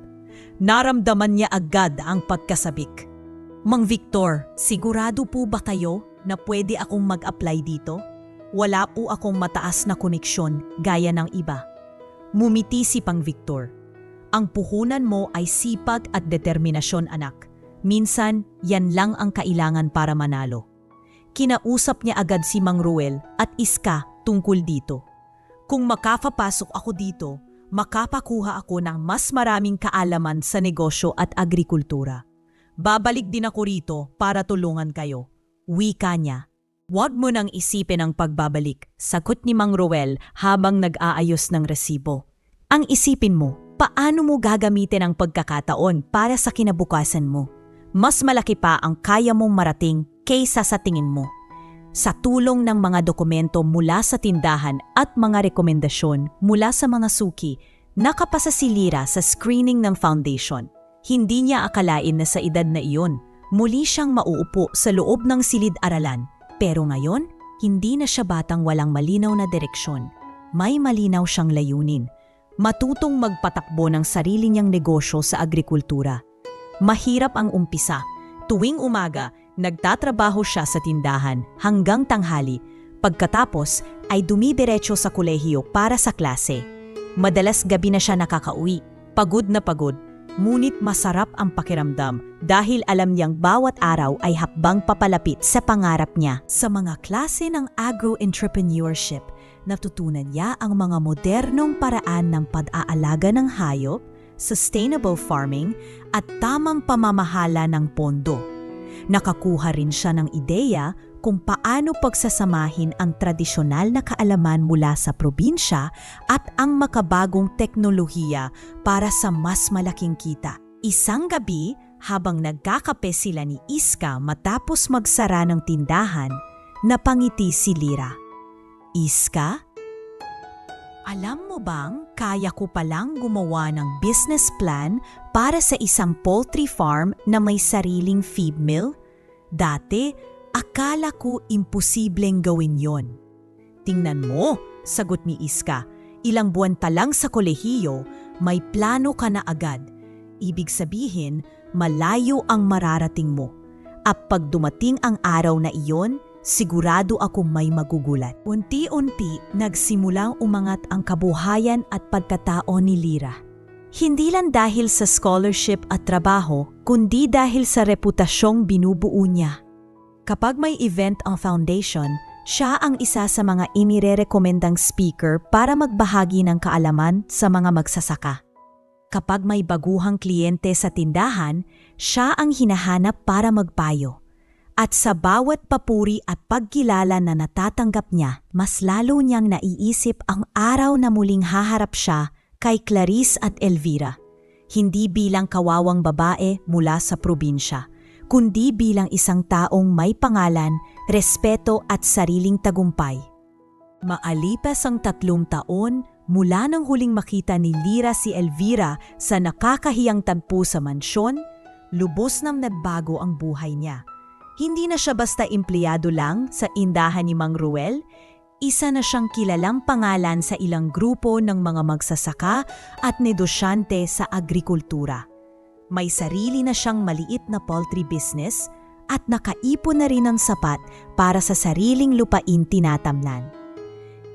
Naramdaman niya agad ang pagkasabik. Mang Victor, sigurado po ba kayo na pwede akong mag-apply dito? Wala po akong mataas na koneksyon gaya ng iba. Mumiti si Mang Victor. Ang puhunan mo ay sipag at determinasyon, anak. Minsan, yan lang ang kailangan para manalo. Kinausap niya agad si Mang Roel at Iska tungkol dito. Kung makapapasok ako dito, makapakuha ako ng mas maraming kaalaman sa negosyo at agrikultura. Babalik din ako rito para tulungan kayo. Wika niya. Huwag mo nang isipin ang pagbabalik, sagot ni Mang Roel habang nag-aayos ng resibo. Ang isipin mo, paano mo gagamitin ang pagkakataon para sa kinabukasan mo? Mas malaki pa ang kaya mong marating kaysa sa tingin mo. Sa tulong ng mga dokumento mula sa tindahan at mga rekomendasyon mula sa mga suki, nakapasa si Lyra sa screening ng foundation. Hindi niya akalain na sa edad na iyon, muli siyang mauupo sa loob ng silid-aralan. Pero ngayon, hindi na siya batang walang malinaw na direksyon. May malinaw siyang layunin. Matutong magpatakbo ng sarili niyang negosyo sa agrikultura. Mahirap ang umpisa. Tuwing umaga, nagtatrabaho siya sa tindahan hanggang tanghali. Pagkatapos ay dumidiretso sa kolehiyo para sa klase. Madalas gabi na siya nakakauwi, pagod na pagod. Ngunit masarap ang pakiramdam dahil alam niyang bawat araw ay hakbang papalapit sa pangarap niya. Sa mga klase ng agro-entrepreneurship, natutunan niya ang mga modernong paraan ng pag-aalaga ng hayop, sustainable farming, at tamang pamamahala ng pondo. Nakakuha rin siya ng ideya kung paano pagsasamahin ang tradisyonal na kaalaman mula sa probinsya at ang makabagong teknolohiya para sa mas malaking kita. Isang gabi, habang nagkakape sila ni Iska matapos magsara ng tindahan, napangiti si Lyra. Iska? Alam mo bang kaya ko palang gumawa ng business plan para sa isang poultry farm na may sariling feed mill? Dati, akala ko imposibleng gawin yon. Tingnan mo, sagot ni Iska. Ilang buwan pa lang sa kolehiyo, may plano ka na agad. Ibig sabihin, malayo ang mararating mo. At pag dumating ang araw na iyon, sigurado akong may magugulat. Unti-unti, nagsimulang umangat ang kabuhayan at pagkatao ni Lyra. Hindi lang dahil sa scholarship at trabaho, kundi dahil sa reputasyong binubuo niya. Kapag may event ang foundation, siya ang isa sa mga inirerekomendang speaker para magbahagi ng kaalaman sa mga magsasaka. Kapag may baguhang kliyente sa tindahan, siya ang hinahanap para magpayo. At sa bawat papuri at pagkilala na natatanggap niya, mas lalo niyang naiisip ang araw na muling haharap siya kay Clarice at Elvira. Hindi bilang kawawang babae mula sa probinsya, kundi bilang isang taong may pangalan, respeto at sariling tagumpay. Maalipas ang 3 taon mula nang huling makita ni Lyra si Elvira sa nakakahiyang tagpo sa mansyon, lubos nang nagbago ang buhay niya. Hindi na siya basta empleyado lang sa indahan ni Mang Ruel, isa na siyang kilalang pangalan sa ilang grupo ng mga magsasaka at negosyante sa agrikultura. May sarili na siyang maliit na poultry business at nakaipon na rin ng sapat para sa sariling lupain tinatamnan.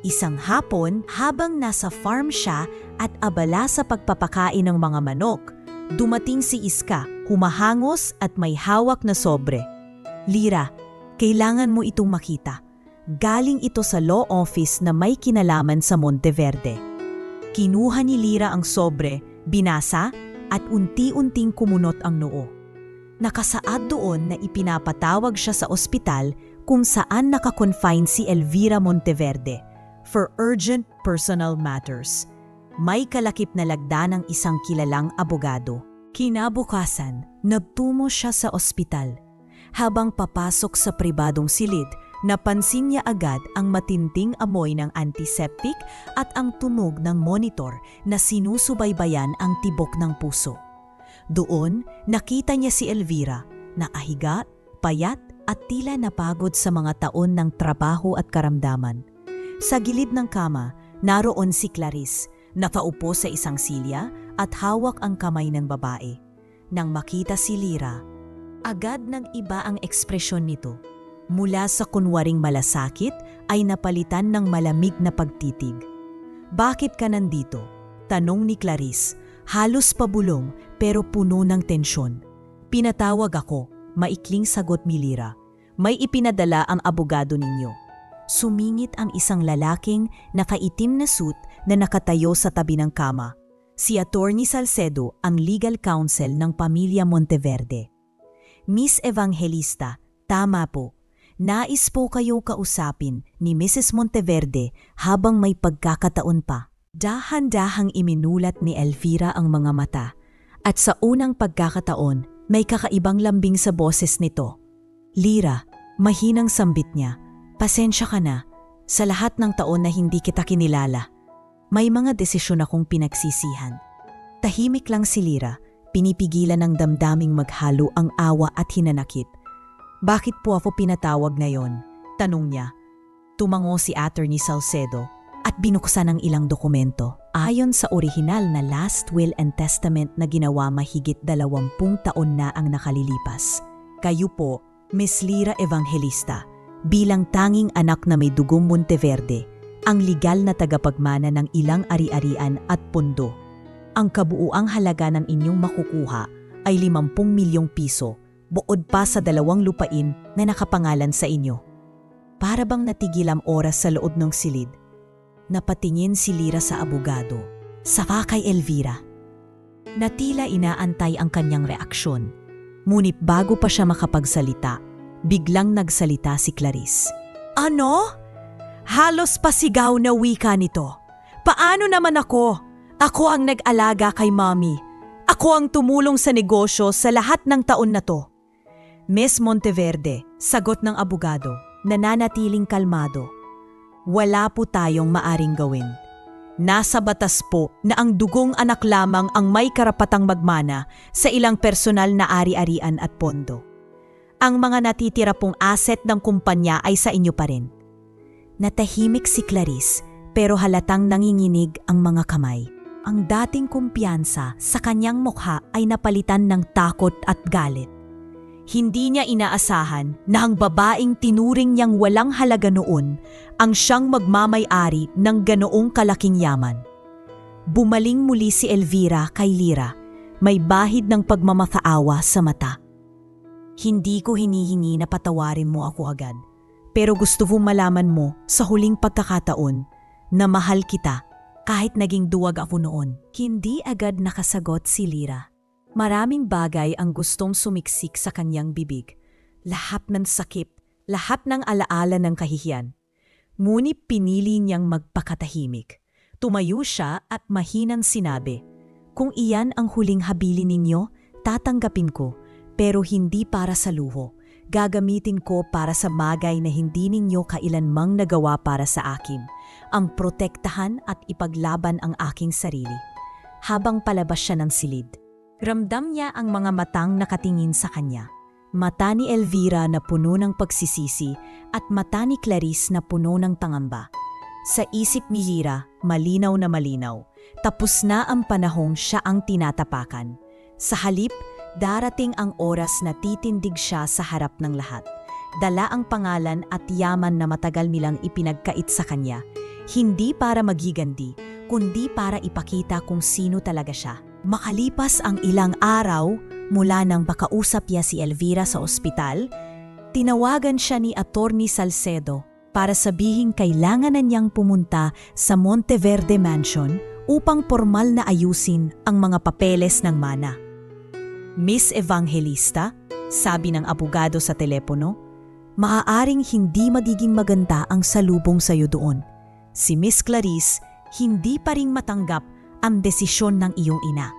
Isang hapon, habang nasa farm siya at abala sa pagpapakain ng mga manok, dumating si Iska, humahangos at may hawak na sobre. Lyra, kailangan mo itong makita. Galing ito sa law office na may kinalaman sa Monteverde. Kinuha ni Lyra ang sobre, binasa at unti-unting kumunot ang noo. Nakasaad doon na ipinapatawag siya sa ospital kung saan nakakonfine si Elvira Monteverde for urgent personal matters. May kalakip na lagda ng isang kilalang abogado. Kinabukasan, nagtungo siya sa ospital. Habang papasok sa pribadong silid, napansin niya agad ang matinding amoy ng antiseptic at ang tunog ng monitor na sinusubaybayan ang tibok ng puso. Doon, nakita niya si Elvira na ahiga, payat at tila napagod sa mga taon ng trabaho at karamdaman. Sa gilid ng kama, naroon si Clarice, nakaupo sa isang silya at hawak ang kamay ng babae. Nang makita si Lyra, agad nag-iba ang ekspresyon nito. Mula sa kunwaring malasakit ay napalitan ng malamig na pagtitig. "Bakit ka nandito?" tanong ni Clarice, halos pabulong pero puno ng tensyon. "Pinatawag ako," maikling sagot ni Lyra. "May ipinadala ang abogado ninyo." Sumingit ang isang lalaking nakaitim na suit na nakatayo sa tabi ng kama. Si Attorney Salcedo, ang legal counsel ng pamilya Monteverde. "Miss Evangelista, tama po. Nais po kayo kausapin ni Mrs. Monteverde habang may pagkakataon pa." Dahan-dahang iminulat ni Elvira ang mga mata at sa unang pagkakataon may kakaibang lambing sa boses nito. "Lyra," mahinang sambit niya, Pasensya ka na sa lahat ng taon na hindi kita kinilala. May mga desisyon akong pinagsisihan. Tahimik lang si Lyra, pinipigilan ng damdaming maghalo ang awa at hinanakit. Bakit po ako pinatawag ngayon? Tanong niya. Tumango si Attorney Salcedo at binuksan ang ilang dokumento. Ayon sa orihinal na Last Will and Testament na ginawa mahigit 20 taon na ang nakalilipas. Kayo po, Miss Lyra Evangelista, bilang tanging anak na may dugong Monteverde, ang legal na tagapagmana ng ilang ari-arian at pondo. Ang kabuuang halaga ng inyong makukuha ay 50 milyong piso, buod pa sa 2 lupain na nakapangalan sa inyo. Para bang natigil ang oras sa loob ng silid, napatingin si Lyra sa abogado, saka kay Elvira. Na tila inaantay ang kanyang reaksyon. Ngunit bago pa siya makapagsalita, biglang nagsalita si Clarice. Ano? Halos pasigaw na wika nito. Paano naman ako? Ako ang nag-alaga kay Mommy. Ako ang tumulong sa negosyo sa lahat ng taon na to. Miss Monteverde, sagot ng abogado, nananatiling kalmado. Wala po tayong maaring gawin. Nasa batas po na ang dugong anak lamang ang may karapatang magmana sa ilang personal na ari-arian at pondo. Ang mga natitira pong asset ng kumpanya ay sa inyo pa rin. Natahimik si Clarice pero halatang nanginginig ang mga kamay. Ang dating kumpiyansa sa kanyang mukha ay napalitan ng takot at galit. Hindi niya inaasahan na ang babaeng tinuring niyang walang halaga noon ang siyang magmamay-ari ng ganoong kalaking yaman. Bumaling muli si Elvira kay Lyra, may bahid ng pagmamakaawa sa mata. Hindi ko hinihingi na patawarin mo ako agad, pero gusto kong malaman mo sa huling pagkakataon na mahal kita kahit naging duwag ako noon. Hindi agad nakasagot si Lyra. Maraming bagay ang gustong sumiksik sa kanyang bibig. Lahat ng sakit, lahat ng alaala ng kahihiyan. Ngunit pinili niyang magpakatahimik. Tumayo siya at mahinang sinabi, kung iyan ang huling habilin ninyo, tatanggapin ko, pero hindi para sa luho. Gagamitin ko para sa bagay na hindi ninyo kailanmang nagawa para sa akin, ang protektahan at ipaglaban ang aking sarili. Habang palabas siya ng silid, ramdam niya ang mga matang nakatingin sa kanya. Mata ni Elvira na puno ng pagsisisi at mata ni Clarice na puno ng pangamba. Sa isip ni Lyra, malinaw na malinaw. Tapos na ang panahong siya ang tinatapakan. Sa halip, darating ang oras na titindig siya sa harap ng lahat. Dala ang pangalan at yaman na matagal nilang ipinagkait sa kanya. Hindi para magigandi, kundi para ipakita kung sino talaga siya. Makalipas ang ilang araw mula nang makausap niya si Elvira sa ospital, tinawagan siya ni Attorney Salcedo para sabihing kailangan na niyang pumunta sa Monteverde Mansion upang formal na ayusin ang mga papeles ng mana. Miss Evangelista, sabi ng abogado sa telepono, maaaring hindi magiging maganda ang salubong sa iyo doon. Si Miss Clarice hindi pa ring matanggap ang desisyon ng iyong ina.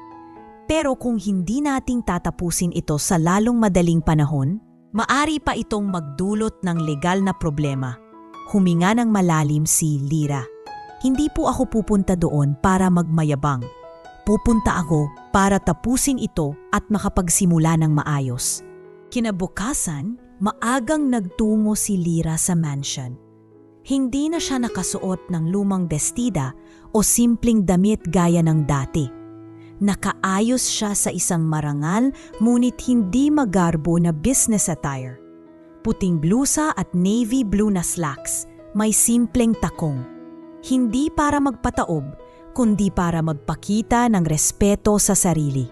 Pero kung hindi nating tatapusin ito sa lalong madaling panahon, maari pa itong magdulot ng legal na problema. Huminga ng malalim si Lyra. Hindi po ako pupunta doon para magmayabang. Pupunta ako para tapusin ito at makapagsimula ng maayos. Kinabukasan, maagang nagtungo si Lyra sa mansion. Hindi na siya nakasuot ng lumang bestida o simpleng damit gaya ng dati. Nakaayos siya sa isang marangal ngunit hindi magarbo na business attire. Puting blusa at navy blue na slacks, may simpleng takong. Hindi para magpataob, kundi para magpakita ng respeto sa sarili.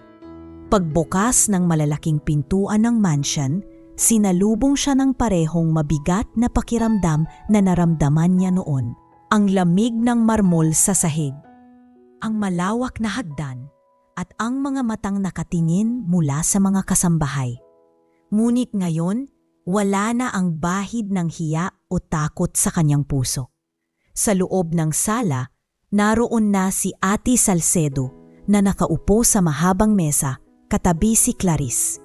Pagbukas ng malalaking pintuan ng mansion, sinalubong siya ng parehong mabigat na pakiramdam na naramdaman niya noon. Ang lamig ng marmol sa sahig, ang malawak na hagdan, at ang mga matang nakatingin mula sa mga kasambahay. Ngunit ngayon, wala na ang bahid ng hiya o takot sa kanyang puso. Sa loob ng sala, naroon na si Ate Salcedo na nakaupo sa mahabang mesa katabi si Clarice.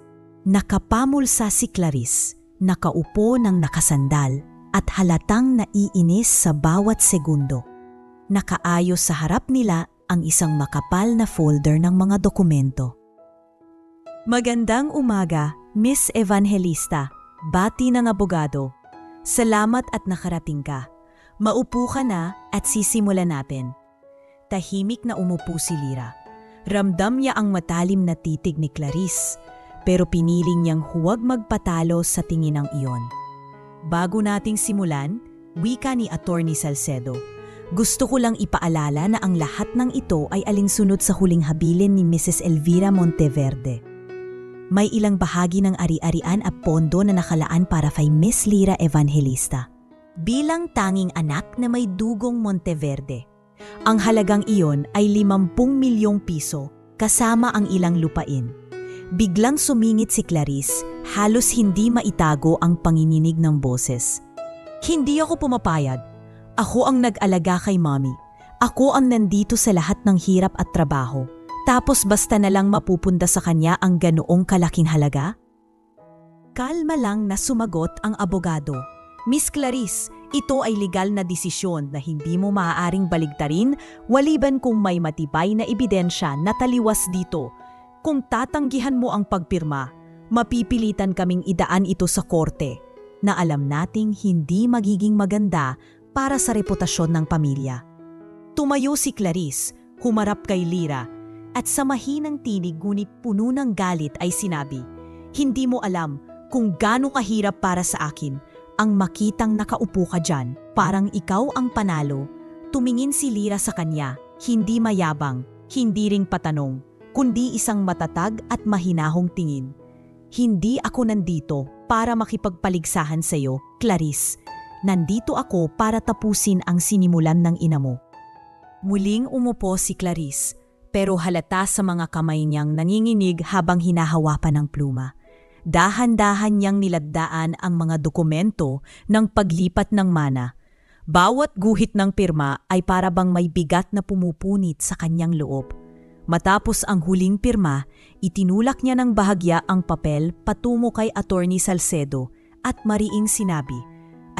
Nakapamulsa si Clarice, nakaupo ng nakasandal, at halatang naiinis sa bawat segundo. Nakaayos sa harap nila ang isang makapal na folder ng mga dokumento. Magandang umaga, Miss Evangelista, bati ng abogado. Salamat at nakarating ka. Maupo ka na at sisimulan natin. Tahimik na umupo si Lyra. Ramdam niya ang matalim na titig ni Clarice, pero piniling niyang huwag magpatalo sa tingin ng iyon. Bago nating simulan, wika ni Attorney Salcedo, gusto ko lang ipaalala na ang lahat ng ito ay alinsunod sa huling habilin ni Mrs. Elvira Monteverde. May ilang bahagi ng ari-arian at pondo na nakalaan para kay Miss Lyra Evangelista. Bilang tanging anak na may dugong Monteverde, ang halagang iyon ay 50 milyong piso kasama ang ilang lupain. Biglang sumingit si Clarice, halos hindi maitago ang panginginig ng boses. Hindi ako pumapayag. Ako ang nag-alaga kay Mommy. Ako ang nandito sa lahat ng hirap at trabaho. Tapos basta na lang mapupunda sa kanya ang ganoong kalaking halaga? Kalma lang na sumagot ang abogado. Miss Clarice, ito ay legal na desisyon na hindi mo maaaring baligtarin waliban kung may matibay na ebidensya na taliwas dito. Kung tatanggihan mo ang pagpirma, mapipilitan kaming idaan ito sa korte na alam nating hindi magiging maganda para sa reputasyon ng pamilya. Tumayo si Clarice, humarap kay Lyra, at sa mahinang tinig ngunit puno ng galit ay sinabi, "Hindi mo alam kung gaano kahirap para sa akin ang makitang nakaupo ka dyan, parang ikaw ang panalo." Tumingin si Lyra sa kanya, hindi mayabang, hindi ring patanong, kundi isang matatag at mahinahong tingin. "Hindi ako nandito para makipagpaligsahan sa iyo, Clarice. Nandito ako para tapusin ang sinimulan ng ina mo." Muling umupo si Clarice, pero halata sa mga kamay niyang nanginginig habang hinahawapan ng pluma. Dahan-dahan niyang niladaan ang mga dokumento ng paglipat ng mana. Bawat guhit ng pirma ay para bang may bigat na pumupunit sa kanyang loob. Matapos ang huling pirma, itinulak niya ng bahagya ang papel patungo kay Attorney Salcedo at mariing sinabi,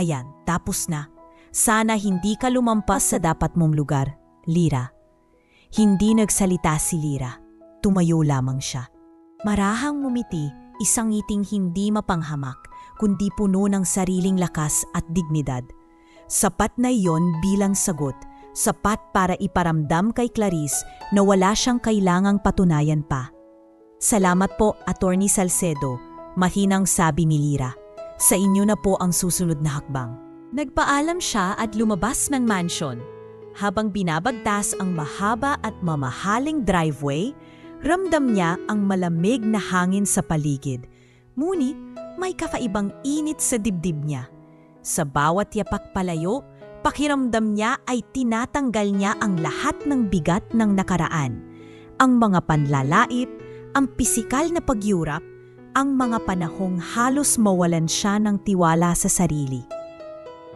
"Ayan, tapos na. Sana hindi ka lumampas sa dapat mong lugar, Lyra." Hindi nagsalita si Lyra. Tumayo lamang siya. Marahang ngumiti, isang ngiting hindi mapanghamak, kundi puno ng sariling lakas at dignidad. Sapat na iyon bilang sagot. Sapat para iparamdam kay Clarice na wala siyang kailangang patunayan pa. "Salamat po, Attorney Salcedo," mahinang sabi ni Lyra. "Sa inyo na po ang susunod na hakbang." Nagpaalam siya at lumabas ng mansion. Habang binabagtas ang mahaba at mamahaling driveway, ramdam niya ang malamig na hangin sa paligid. Ngunit may kakaibang init sa dibdib niya. Sa bawat yapak palayo, pakiramdam niya ay tinatanggal niya ang lahat ng bigat ng nakaraan. Ang mga panlalait, ang pisikal na pagyurap, ang mga panahong halos mawalan siya ng tiwala sa sarili.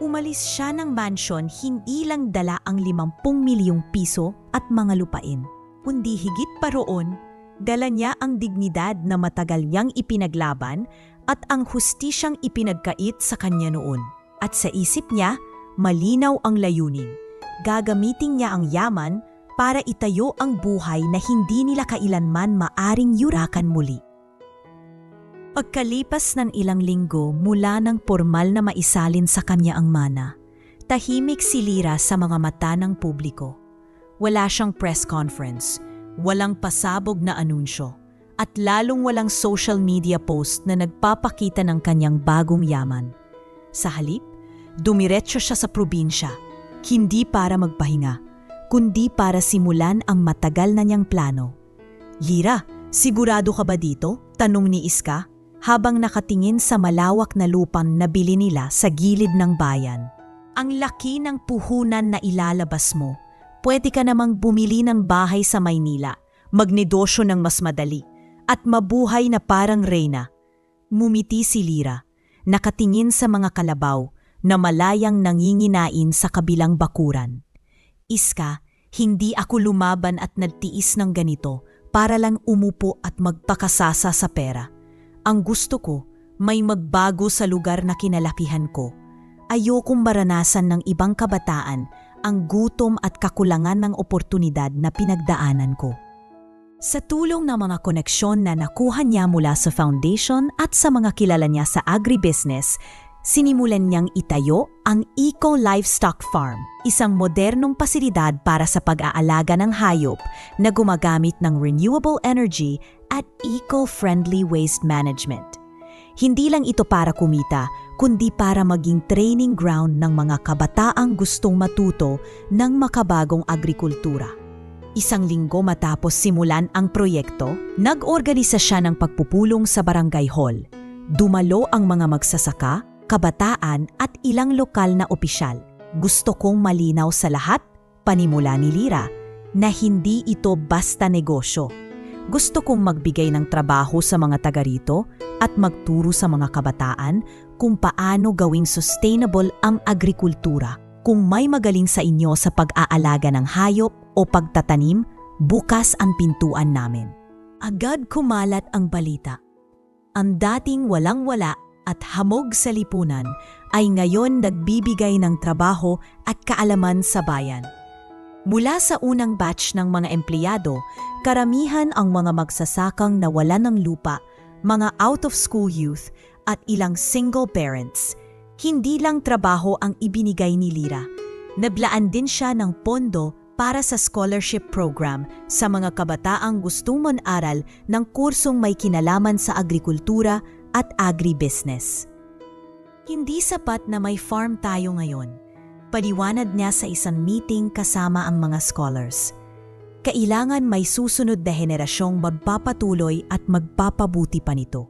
Umalis siya ng mansion hindi lang dala ang 50 milyong piso at mga lupain, kundi higit pa roon, dala niya ang dignidad na matagal niyang ipinaglaban at ang hustisyang ipinagkait sa kanya noon. At sa isip niya, malinaw ang layunin. Gagamitin niya ang yaman para itayo ang buhay na hindi nila kailanman maaring yurakan muli. Pagkalipas ng ilang linggo mula nang formal na maisalin sa kanya ang mana, tahimik si Lyra sa mga mata ng publiko. Wala siyang press conference, walang pasabog na anunsyo, at lalong walang social media post na nagpapakita ng kanyang bagong yaman. Sa halip, dumiretso siya sa probinsya, hindi para magpahinga, kundi para simulan ang matagal na niyang plano. "Lyra, sigurado ka ba dito?" tanong ni Iska habang nakatingin sa malawak na lupang nabili nila sa gilid ng bayan. "Ang laki ng puhunan na ilalabas mo. Pwede ka namang bumili ng bahay sa Maynila, magnegosyo ng mas madali, at mabuhay na parang reyna." Ngumiti si Lyra, nakatingin sa mga kalabaw na malayang nanginginain sa kabilang bakuran. "Iska, hindi ako lumaban at nagtiis ng ganito para lang umupo at magpakasasa sa pera. Ang gusto ko, may magbago sa lugar na kinalakihan ko. Ayokong maranasan ng ibang kabataan ang gutom at kakulangan ng oportunidad na pinagdaanan ko. Sa tulong ng mga koneksyon na nakuha niya mula sa foundation at sa mga kilala niya sa agribusiness, sinimulan niyang itayo ang Eco Livestock Farm, isang modernong pasilidad para sa pag-aalaga ng hayop na gumagamit ng renewable energy at eco-friendly waste management. Hindi lang ito para kumita, kundi para maging training ground ng mga kabataang gustong matuto ng makabagong agrikultura. Isang linggo matapos simulan ang proyekto, nag-organisa siya ng pagpupulong sa barangay hall. Dumalo ang mga magsasaka, kabataan at ilang lokal na opisyal. Gusto kong malinaw sa lahat, panimula ni Lira, na hindi ito basta negosyo. Gusto kong magbigay ng trabaho sa mga taga rito at magturo sa mga kabataan kung paano gawing sustainable ang agrikultura. Kung may magaling sa inyo sa pag-aalaga ng hayop o pagtatanim, bukas ang pintuan namin. Agad kumalat ang balita. Ang dating walang-wala at hamog sa lipunan ay ngayon nagbibigay ng trabaho at kaalaman sa bayan. Mula sa unang batch ng mga empleyado, karamihan ang mga magsasakang nawalan ng lupa, mga out-of-school youth at ilang single parents. Hindi lang trabaho ang ibinigay ni Lira. Nablaan din siya ng pondo para sa scholarship program sa mga kabataang gustong mag-aral ng kursong may kinalaman sa agrikultura at agribusiness. Hindi sapat na may farm tayo ngayon. Paliwanag niya sa isang meeting kasama ang mga scholars. Kailangan may susunod na henerasyong magpapatuloy at magpapabuti pa nito.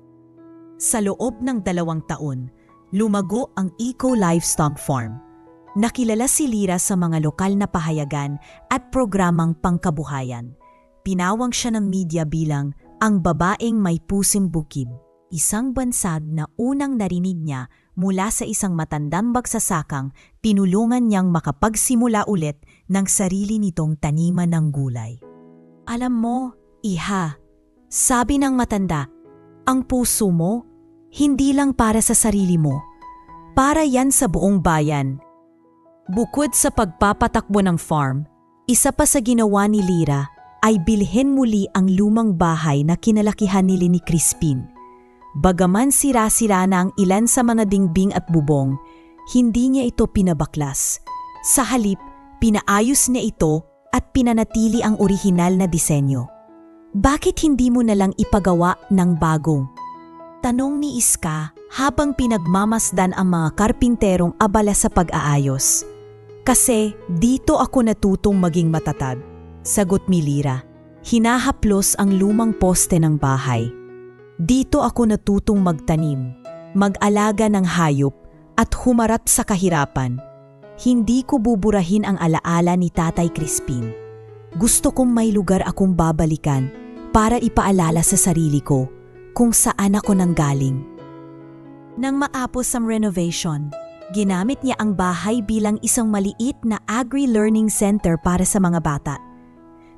Sa loob ng 2 taon, lumago ang Eco Livestock Farm. Nakilala si Lira sa mga lokal na pahayagan at programang pangkabuhayan. Pinawang siya ng media bilang ang babaeng may pusing bukid, isang bansag na unang narinig niya mula sa isang matandang magsasakang tinulungan niyang makapagsimula ulit ng sarili nitong taniman ng gulay. Alam mo, iha, sabi ng matanda, ang puso mo, hindi lang para sa sarili mo, para yan sa buong bayan. Bukod sa pagpapatakbo ng farm, isa pa sa ginawa ni Lira ay bilhin muli ang lumang bahay na kinalakihan nila ni Crispin. Bagaman sira-sira na ang ilan sa mga dingbing at bubong, hindi niya ito pinabaklas. Sa halip, pinaayos niya ito at pinanatili ang orihinal na disenyo. Bakit hindi mo nalang ipagawa ng bagong? Tanong ni Iska habang pinagmamasdan ang mga karpinterong abala sa pag-aayos. Kasi dito ako natutong maging matatag, sagot ni Lira. Hinahaplos ang lumang poste ng bahay. Dito ako natutong magtanim, mag-alaga ng hayop at humarap sa kahirapan. Hindi ko buburahin ang alaala ni Tatay Crispin. Gusto kong may lugar akong babalikan para ipaalala sa sarili ko kung saan ako nanggaling. Nang maapos ang renovation, ginamit niya ang bahay bilang isang maliit na agri-learning center para sa mga bata.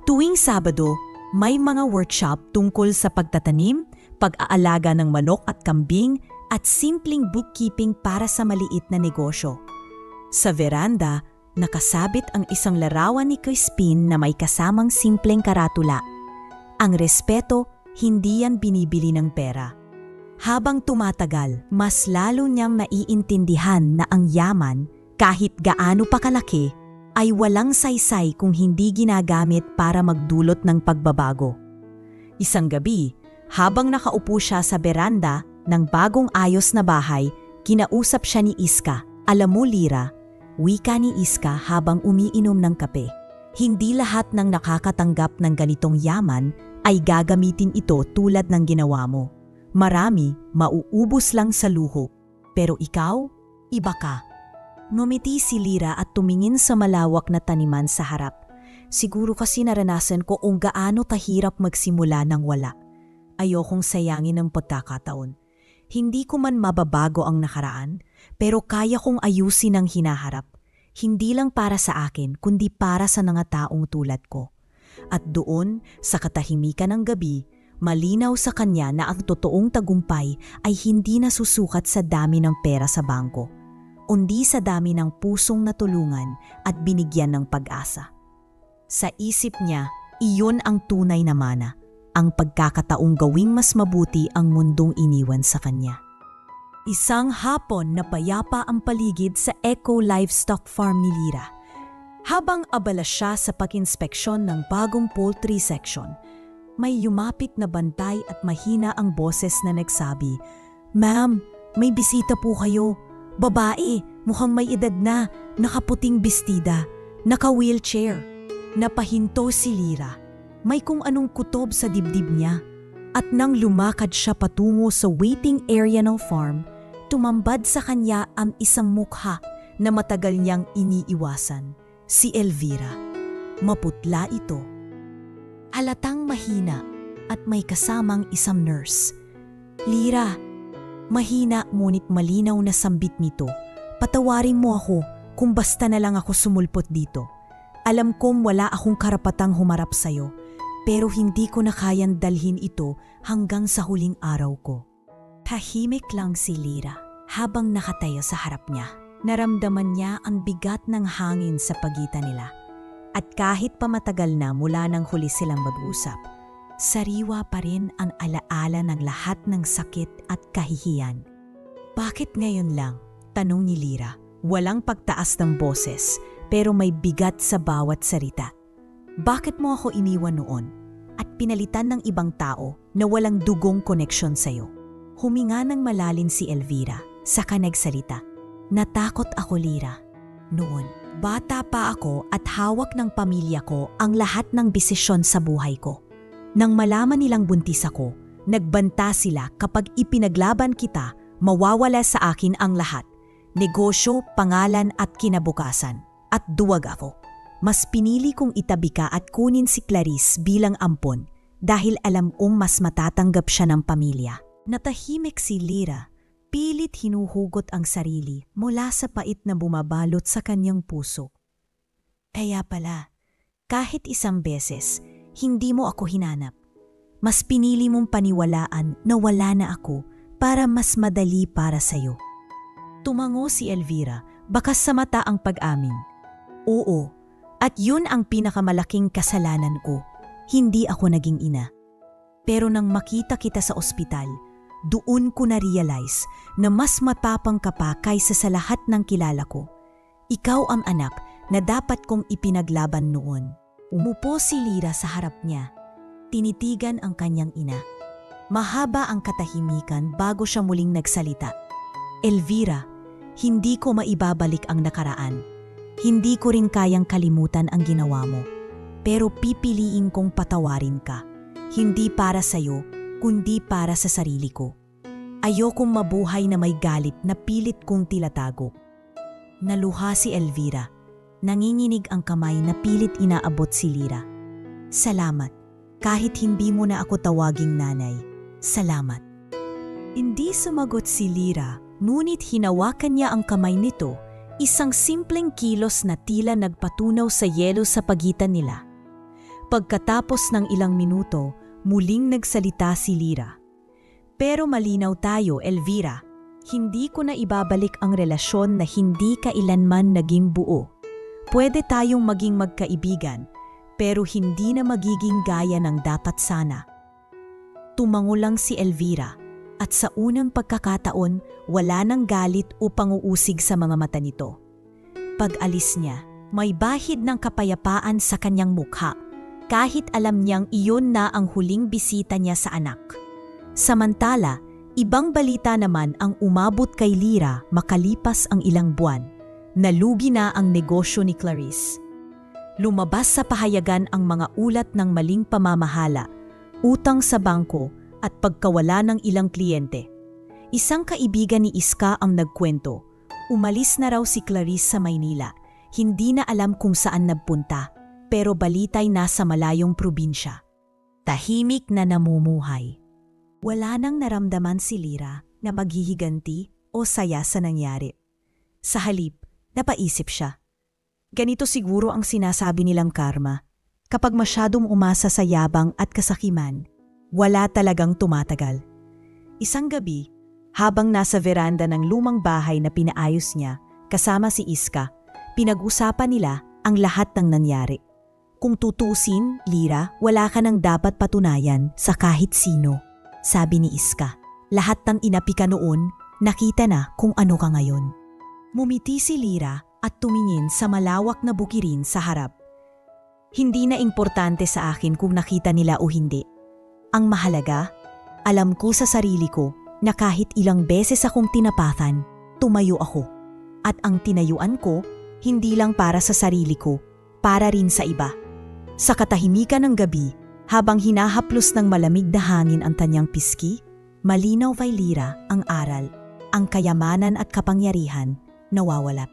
Tuwing Sabado, may mga workshop tungkol sa pagtatanim, pag-aalaga ng manok at kambing at simpleng bookkeeping para sa maliit na negosyo. Sa veranda, nakasabit ang isang larawan ni Crispin na may kasamang simpleng karatula. Ang respeto, hindi yan binibili ng pera. Habang tumatagal, mas lalo niyang naiintindihan na ang yaman, kahit gaano pa kalaki, ay walang saysay kung hindi ginagamit para magdulot ng pagbabago. Isang gabi, habang nakaupo siya sa beranda ng bagong ayos na bahay, kinausap siya ni Iska. Alam mo, Lira, wika ni Iska habang umiinom ng kape. Hindi lahat ng nakakatanggap ng ganitong yaman ay gagamitin ito tulad ng ginawa mo. Marami, mauubos lang sa luho. Pero ikaw, iba ka. Ngumiti si Lira at tumingin sa malawak na taniman sa harap. Siguro kasi naranasan ko kung gaano kahirap magsimula ng wala. Ayokong sayangin ang pagkakataon. Hindi ko man mababago ang nakaraan, pero kaya kong ayusin ang hinaharap. Hindi lang para sa akin, kundi para sa mga taong tulad ko. At doon, sa katahimikan ng gabi, malinaw sa kanya na ang totoong tagumpay ay hindi nasusukat sa dami ng pera sa bangko. undi sa dami ng pusong natulungan at binigyan ng pag-asa. Sa isip niya, iyon ang tunay na mana, ang pagkakataong gawing mas mabuti ang mundong iniwan sa kanya. Isang hapon na payapa ang paligid sa Eco Livestock Farm ni Lyra. Habang abala siya sa pag-inspeksyon ng bagong poultry section, may yumapit na bantay at mahina ang boses na nagsabi, "Ma'am, may bisita po kayo. Babae, mukhang may edad na, nakaputing bestida, naka-wheelchair." Napahinto si Lyra. May kung anong kutob sa dibdib niya. At nang lumakad siya patungo sa waiting area ng farm, tumambad sa kanya ang isang mukha na matagal niyang iniiwasan. Si Elvira. Maputla ito. Halatang mahina at may kasamang isang nurse. "Lyra," mahina ngunit malinaw na sambit nito. "Patawarin mo ako kung basta na lang ako sumulpot dito. Alam kong wala akong karapatang humarap sa'yo, pero hindi ko na kayang dalhin ito hanggang sa huling araw ko." Tahimik lang si Lyra habang nakatayo sa harap niya. Naramdaman niya ang bigat ng hangin sa pagitan nila. At kahit pa matagal na mula nang huli silang mag-usap, sariwa pa rin ang alaala ng lahat ng sakit at kahihiyan. "Bakit ngayon lang?" tanong ni Lyra. Walang pagtaas ng boses, pero may bigat sa bawat salita. "Bakit mo ako iniwan noon at pinalitan ng ibang tao na walang dugong koneksyon sa'yo?" Huminga ng malalim si Elvira, saka nagsalita. "Natakot ako, Lyra. Noon, bata pa ako at hawak ng pamilya ko ang lahat ng desisyon sa buhay ko. Nang malaman nilang buntis ako, nagbanta sila kapag ipinaglaban kita, mawawala sa akin ang lahat. Negosyo, pangalan at kinabukasan. At duwag ako. Mas pinili kong itabi ka at kunin si Clarice bilang ampon dahil alam kong mas matatanggap siya ng pamilya." Natahimik si Lyra. Pilit hinuhugot ang sarili mula sa pait na bumabalot sa kanyang puso. "Kaya pala, kahit isang beses, hindi mo ako hinanap. Mas pinili mong paniwalaan na wala na ako para mas madali para sa'yo." Tumango si Elvira, bakas sa mata ang pag-amin. "Oo, at yun ang pinakamalaking kasalanan ko. Hindi ako naging ina. Pero nang makita kita sa ospital, doon ko na-realize na mas matapang ka pa kaysa sa lahat ng kilala ko. Ikaw ang anak na dapat kong ipinaglaban noon." Umupo si Lyra sa harap niya. Tinitigan ang kanyang ina. Mahaba ang katahimikan bago siya muling nagsalita. "Elvira, hindi ko maibabalik ang nakaraan. Hindi ko rin kayang kalimutan ang ginawa mo. Pero pipiliin kong patawarin ka. Hindi para sa'yo, kundi para sa sarili ko. Ayokong mabuhay na may galit na pilit kong tilatago." Naluha si Elvira. Nanginginig ang kamay na pilit inaabot si Lyra. "Salamat. Kahit hindi mo na ako tawaging nanay. Salamat." Hindi sumagot si Lyra, ngunit hinawakan niya ang kamay nito, isang simpleng kilos na tila nagpatunaw sa yelo sa pagitan nila. Pagkatapos ng ilang minuto, muling nagsalita si Lyra. "Pero malinaw tayo, Elvira. Hindi ko na ibabalik ang relasyon na hindi kailanman naging buo. Pwede tayong maging magkaibigan, pero hindi na magiging gaya ng dapat sana." Tumango lang si Elvira at sa unang pagkakataon wala nang galit o panguusig sa mga mata nito. Pag-alis niya, may bahid ng kapayapaan sa kanyang mukha kahit alam niyang iyon na ang huling bisita niya sa anak. Samantala, ibang balita naman ang umabot kay Lyra makalipas ang ilang buwan. Nalugi na ang negosyo ni Clarice. Lumabas sa pahayagan ang mga ulat ng maling pamamahala, utang sa bangko at pagkawala ng ilang kliyente. Isang kaibigan ni Iska ang nagkwento. Umalis na raw si Clarice sa Maynila. Hindi na alam kung saan nagpunta, pero balita'y nasa malayong probinsya. Tahimik na namumuhay. Wala nang naramdaman si Lyra na maghihiganti o saya sa nangyari. Sa halip, napaisip siya. Ganito siguro ang sinasabi nilang karma. Kapag masyadong umasa sa yabang at kasakiman, wala talagang tumatagal. Isang gabi, habang nasa veranda ng lumang bahay na pinaayos niya, kasama si Iska. Pinag-usapan nila ang lahat ng nangyari. Kung tutusin, Lira, wala ka nang dapat patunayan sa kahit sino, sabi ni Iska. Lahat ng inapi ka noon, nakita na kung ano ka ngayon. Mumiti si Lira at tumingin sa malawak na bukirin sa harap. Hindi na importante sa akin kung nakita nila o hindi. Ang mahalaga, alam ko sa sarili ko na kahit ilang beses akong tinapatan, tumayo ako. At ang tinayuan ko, hindi lang para sa sarili ko, para rin sa iba. Sa katahimikan ng gabi, habang hinahaplos ng malamig na hangin ang kanyang piski, malinaw kay Lira ang aral, ang kayamanan at kapangyarihan nawawala.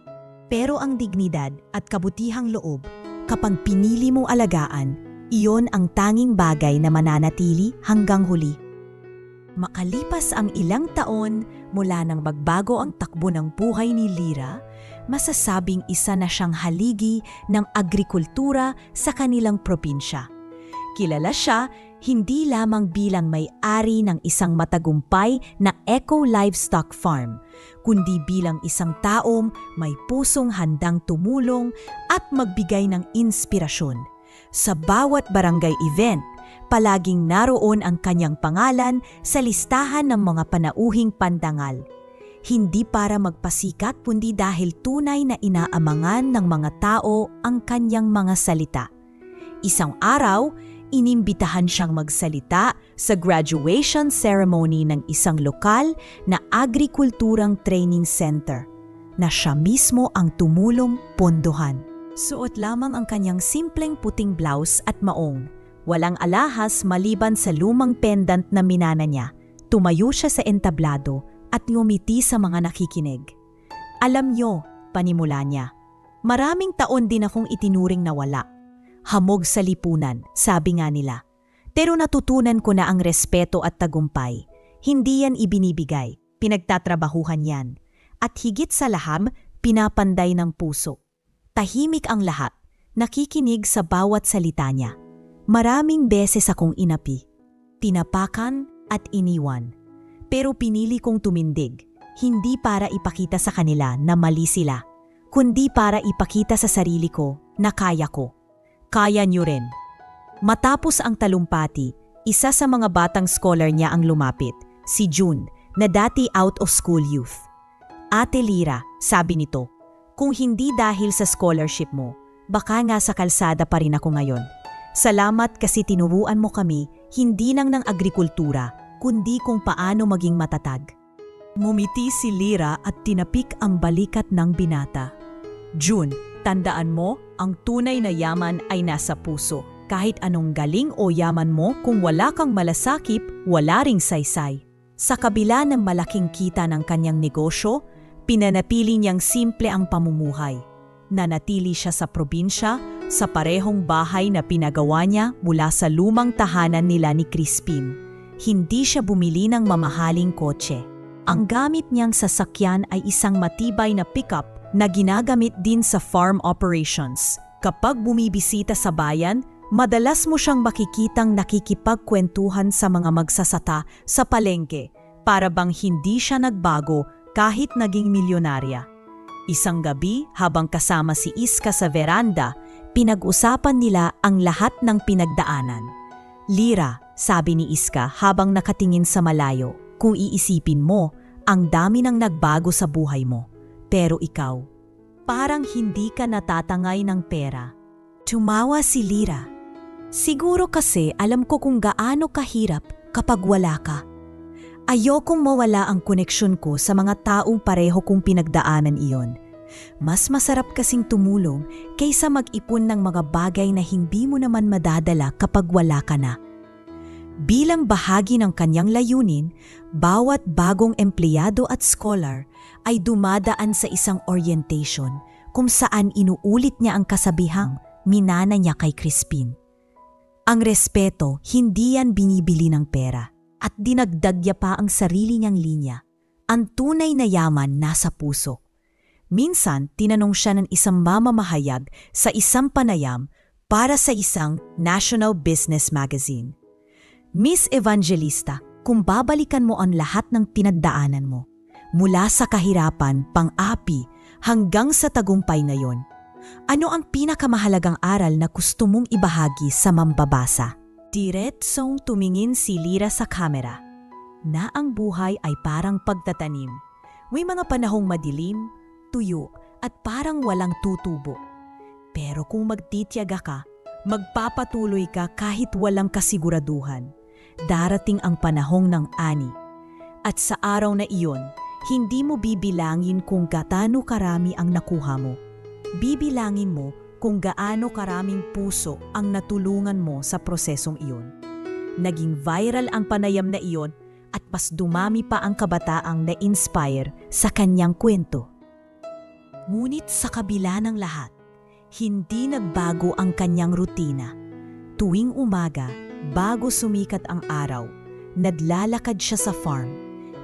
Pero ang dignidad at kabutihang loob, kapag pinili mong alagaan, iyon ang tanging bagay na mananatili hanggang huli. Makalipas ang ilang taon mula nang magbago ang takbo ng buhay ni Lira, masasabing isa na siyang haligi ng agrikultura sa kanilang probinsya. Kilala siya hindi lamang bilang may-ari ng isang matagumpay na eco-livestock farm, kundi bilang isang taong may pusong handang tumulong at magbigay ng inspirasyon. Sa bawat barangay event, palaging naroon ang kanyang pangalan sa listahan ng mga panauhing pandangal. Hindi para magpasikat kundi dahil tunay na inaamangan ng mga tao ang kanyang mga salita. Isang araw, inimbitahan siyang magsalita sa graduation ceremony ng isang lokal na agrikulturang training center na siya mismo ang tumulong pondohan. Suot lamang ang kanyang simpleng puting blouse at maong. Walang alahas maliban sa lumang pendant na minana niya. Tumayo siya sa entablado at ngumiti sa mga nakikinig. Alam niyo, panimula niya, maraming taon din akong itinuring na wala. Hamog sa lipunan, sabi nga nila. Pero natutunan ko na ang respeto at tagumpay. Hindi yan ibinibigay, pinagtatrabahuhan yan. At higit sa laham, pinapanday ng puso. Tahimik ang lahat, nakikinig sa bawat salita niya. Maraming beses akong inapi, tinapakan at iniwan. Pero pinili kong tumindig, hindi para ipakita sa kanila na mali sila, kundi para ipakita sa sarili ko na kaya ko. Kaya niyo rin. Matapos ang talumpati, isa sa mga batang scholar niya ang lumapit, si June, na dati out-of-school youth. Ate Lira, sabi nito, kung hindi dahil sa scholarship mo, baka nga sa kalsada pa rin ako ngayon. Salamat kasi tinuruan mo kami hindi lang ng agrikultura, kundi kung paano maging matatag. Mumiti si Lira at tinapik ang balikat ng binata. June, tandaan mo, ang tunay na yaman ay nasa puso. Kahit anong galing o yaman mo, kung wala kang malasakip, wala ring saysay. Sa kabila ng malaking kita ng kanyang negosyo, pinanapili niyang simple ang pamumuhay. Nanatili siya sa probinsya, sa parehong bahay na pinagawa niya mula sa lumang tahanan nila ni Crispin. Hindi siya bumili ng mamahaling kotse. Ang gamit niyang sasakyan ay isang matibay na pickup na ginagamit din sa farm operations. Kapag bumibisita sa bayan, madalas mo siyang makikitang nakikipagkwentuhan sa mga magsasata sa palengke para bang hindi siya nagbago kahit naging milyonarya. Isang gabi, habang kasama si Iska sa veranda, pinag-usapan nila ang lahat ng pinagdaanan. Lira, sabi ni Iska habang nakatingin sa malayo, kung iisipin mo, ang dami nang nagbago sa buhay mo. Pero ikaw, parang hindi ka natatangay ng pera. Tumawa si Lira. Siguro kasi alam ko kung gaano kahirap kapag wala ka. Ayokong mawala ang koneksyon ko sa mga taong pareho kong pinagdaanan iyon. Mas masarap kasing tumulong kaysa mag-ipon ng mga bagay na hindi mo naman madadala kapag wala ka na. Bilang bahagi ng kanyang layunin, bawat bagong empleyado at scholar ay dumadaan sa isang orientation kung saan inuulit niya ang kasabihang minana niya kay Crispin. Ang respeto, hindi yan binibili ng pera at dinagdag niya pa ang sarili niyang linya. Ang tunay na yaman nasa puso. Minsan, tinanong siya ng isang mamamahayag sa isang panayam para sa isang national business magazine. Miss Evangelista, kung babalikan mo ang lahat ng pinagdaanan mo, mula sa kahirapan, pang-api, Hanggang sa tagumpay na yon, ano ang pinakamahalagang aral na gusto mong ibahagi sa mambabasa? Diretsong tumingin si Lyra sa kamera na ang buhay ay parang pagtatanim. May mga panahong madilim, tuyo at parang walang tutubo. Pero kung magtitiyaga ka, magpapatuloy ka kahit walang kasiguraduhan. Darating ang panahong ng ani. At sa araw na iyon, hindi mo bibilangin kung gaano karami ang nakuha mo. Bibilangin mo kung gaano karaming puso ang natulungan mo sa prosesong iyon. Naging viral ang panayam na iyon at mas dumami pa ang kabataang na-inspire sa kanyang kwento. Ngunit sa kabila ng lahat, hindi nagbago ang kanyang rutina. Tuwing umaga, bago sumikat ang araw, naglalakad siya sa farm.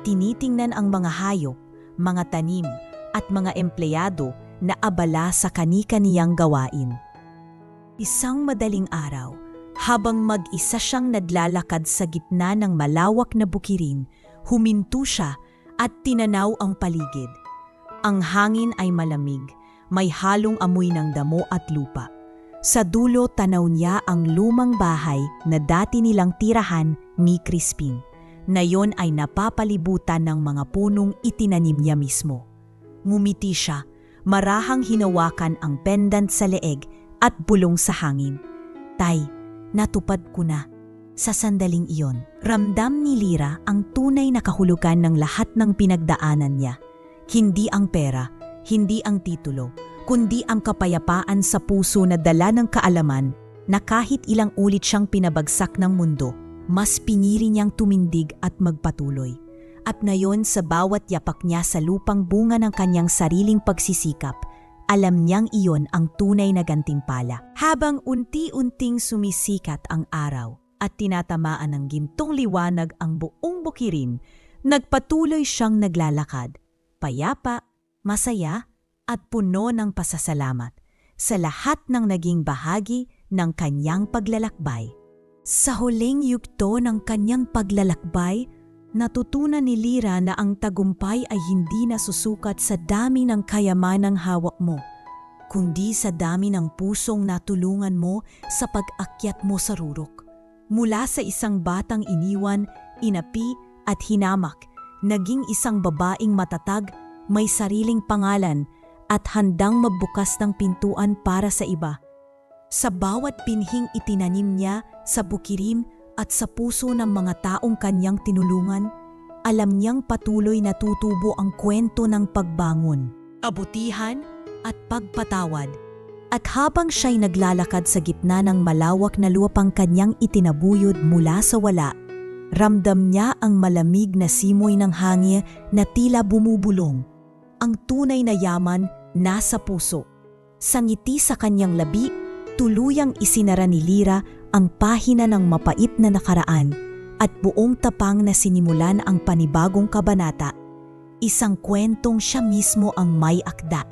Tinitingnan ang mga hayop, mga tanim at mga empleyado na abala sa kani-kaniyang gawain. Isang madaling araw, habang mag-isa siyang naglalakad sa gitna ng malawak na bukirin, huminto siya at tinanaw ang paligid. Ang hangin ay malamig, may halong amoy ng damo at lupa. Sa dulo tanaw niya ang lumang bahay na dati nilang tirahan ni Crispin, na yon ay napapalibutan ng mga punong itinanim niya mismo. Ngumiti siya, marahang hinawakan ang pendant sa leeg at bulong sa hangin. Tay, natupad ko na. Sa sandaling iyon, ramdam ni Lyra ang tunay na kahulugan ng lahat ng pinagdaanan niya. Hindi ang pera, hindi ang titulo, kundi ang kapayapaan sa puso na dala ng kaalaman na kahit ilang ulit siyang pinabagsak ng mundo, mas pinili niyang tumindig at magpatuloy. At ngayon sa bawat yapak niya sa lupang bunga ng kanyang sariling pagsisikap, alam niyang iyon ang tunay na gantimpala. Habang unti-unting sumisikat ang araw at tinatamaan ng gintong liwanag ang buong bukirin, nagpatuloy siyang naglalakad, payapa, masaya at puno ng pasasalamat sa lahat ng naging bahagi ng kanyang paglalakbay. Sa huling yugto ng kanyang paglalakbay, natutunan ni Lyra na ang tagumpay ay hindi nasusukat sa dami ng kayamanang hawak mo, kundi sa dami ng pusong natulungan mo sa pag-akyat mo sa rurok. Mula sa isang batang iniwan, inapi at hinamak, naging isang babaeng matatag, may sariling pangalan at handang magbukas ng pintuan para sa iba. Sa bawat binhing itinanim niya sa bukirin at sa puso ng mga taong kanyang tinulungan, alam niyang patuloy na tutubo ang kwento ng pagbangon, kabutihan at pagpatawad. At habang siya'y naglalakad sa gitna ng malawak na lupang kanyang itinabuyod mula sa wala, ramdam niya ang malamig na simoy ng hangin na tila bumubulong. Ang tunay na yaman nasa puso. Sa ngiti sa kanyang labi, tuluyang isinara ni Lyra ang pahina ng mapait na nakaraan at buong tapang na sinimulan ang panibagong kabanata, isang kwentong siya mismo ang may akda.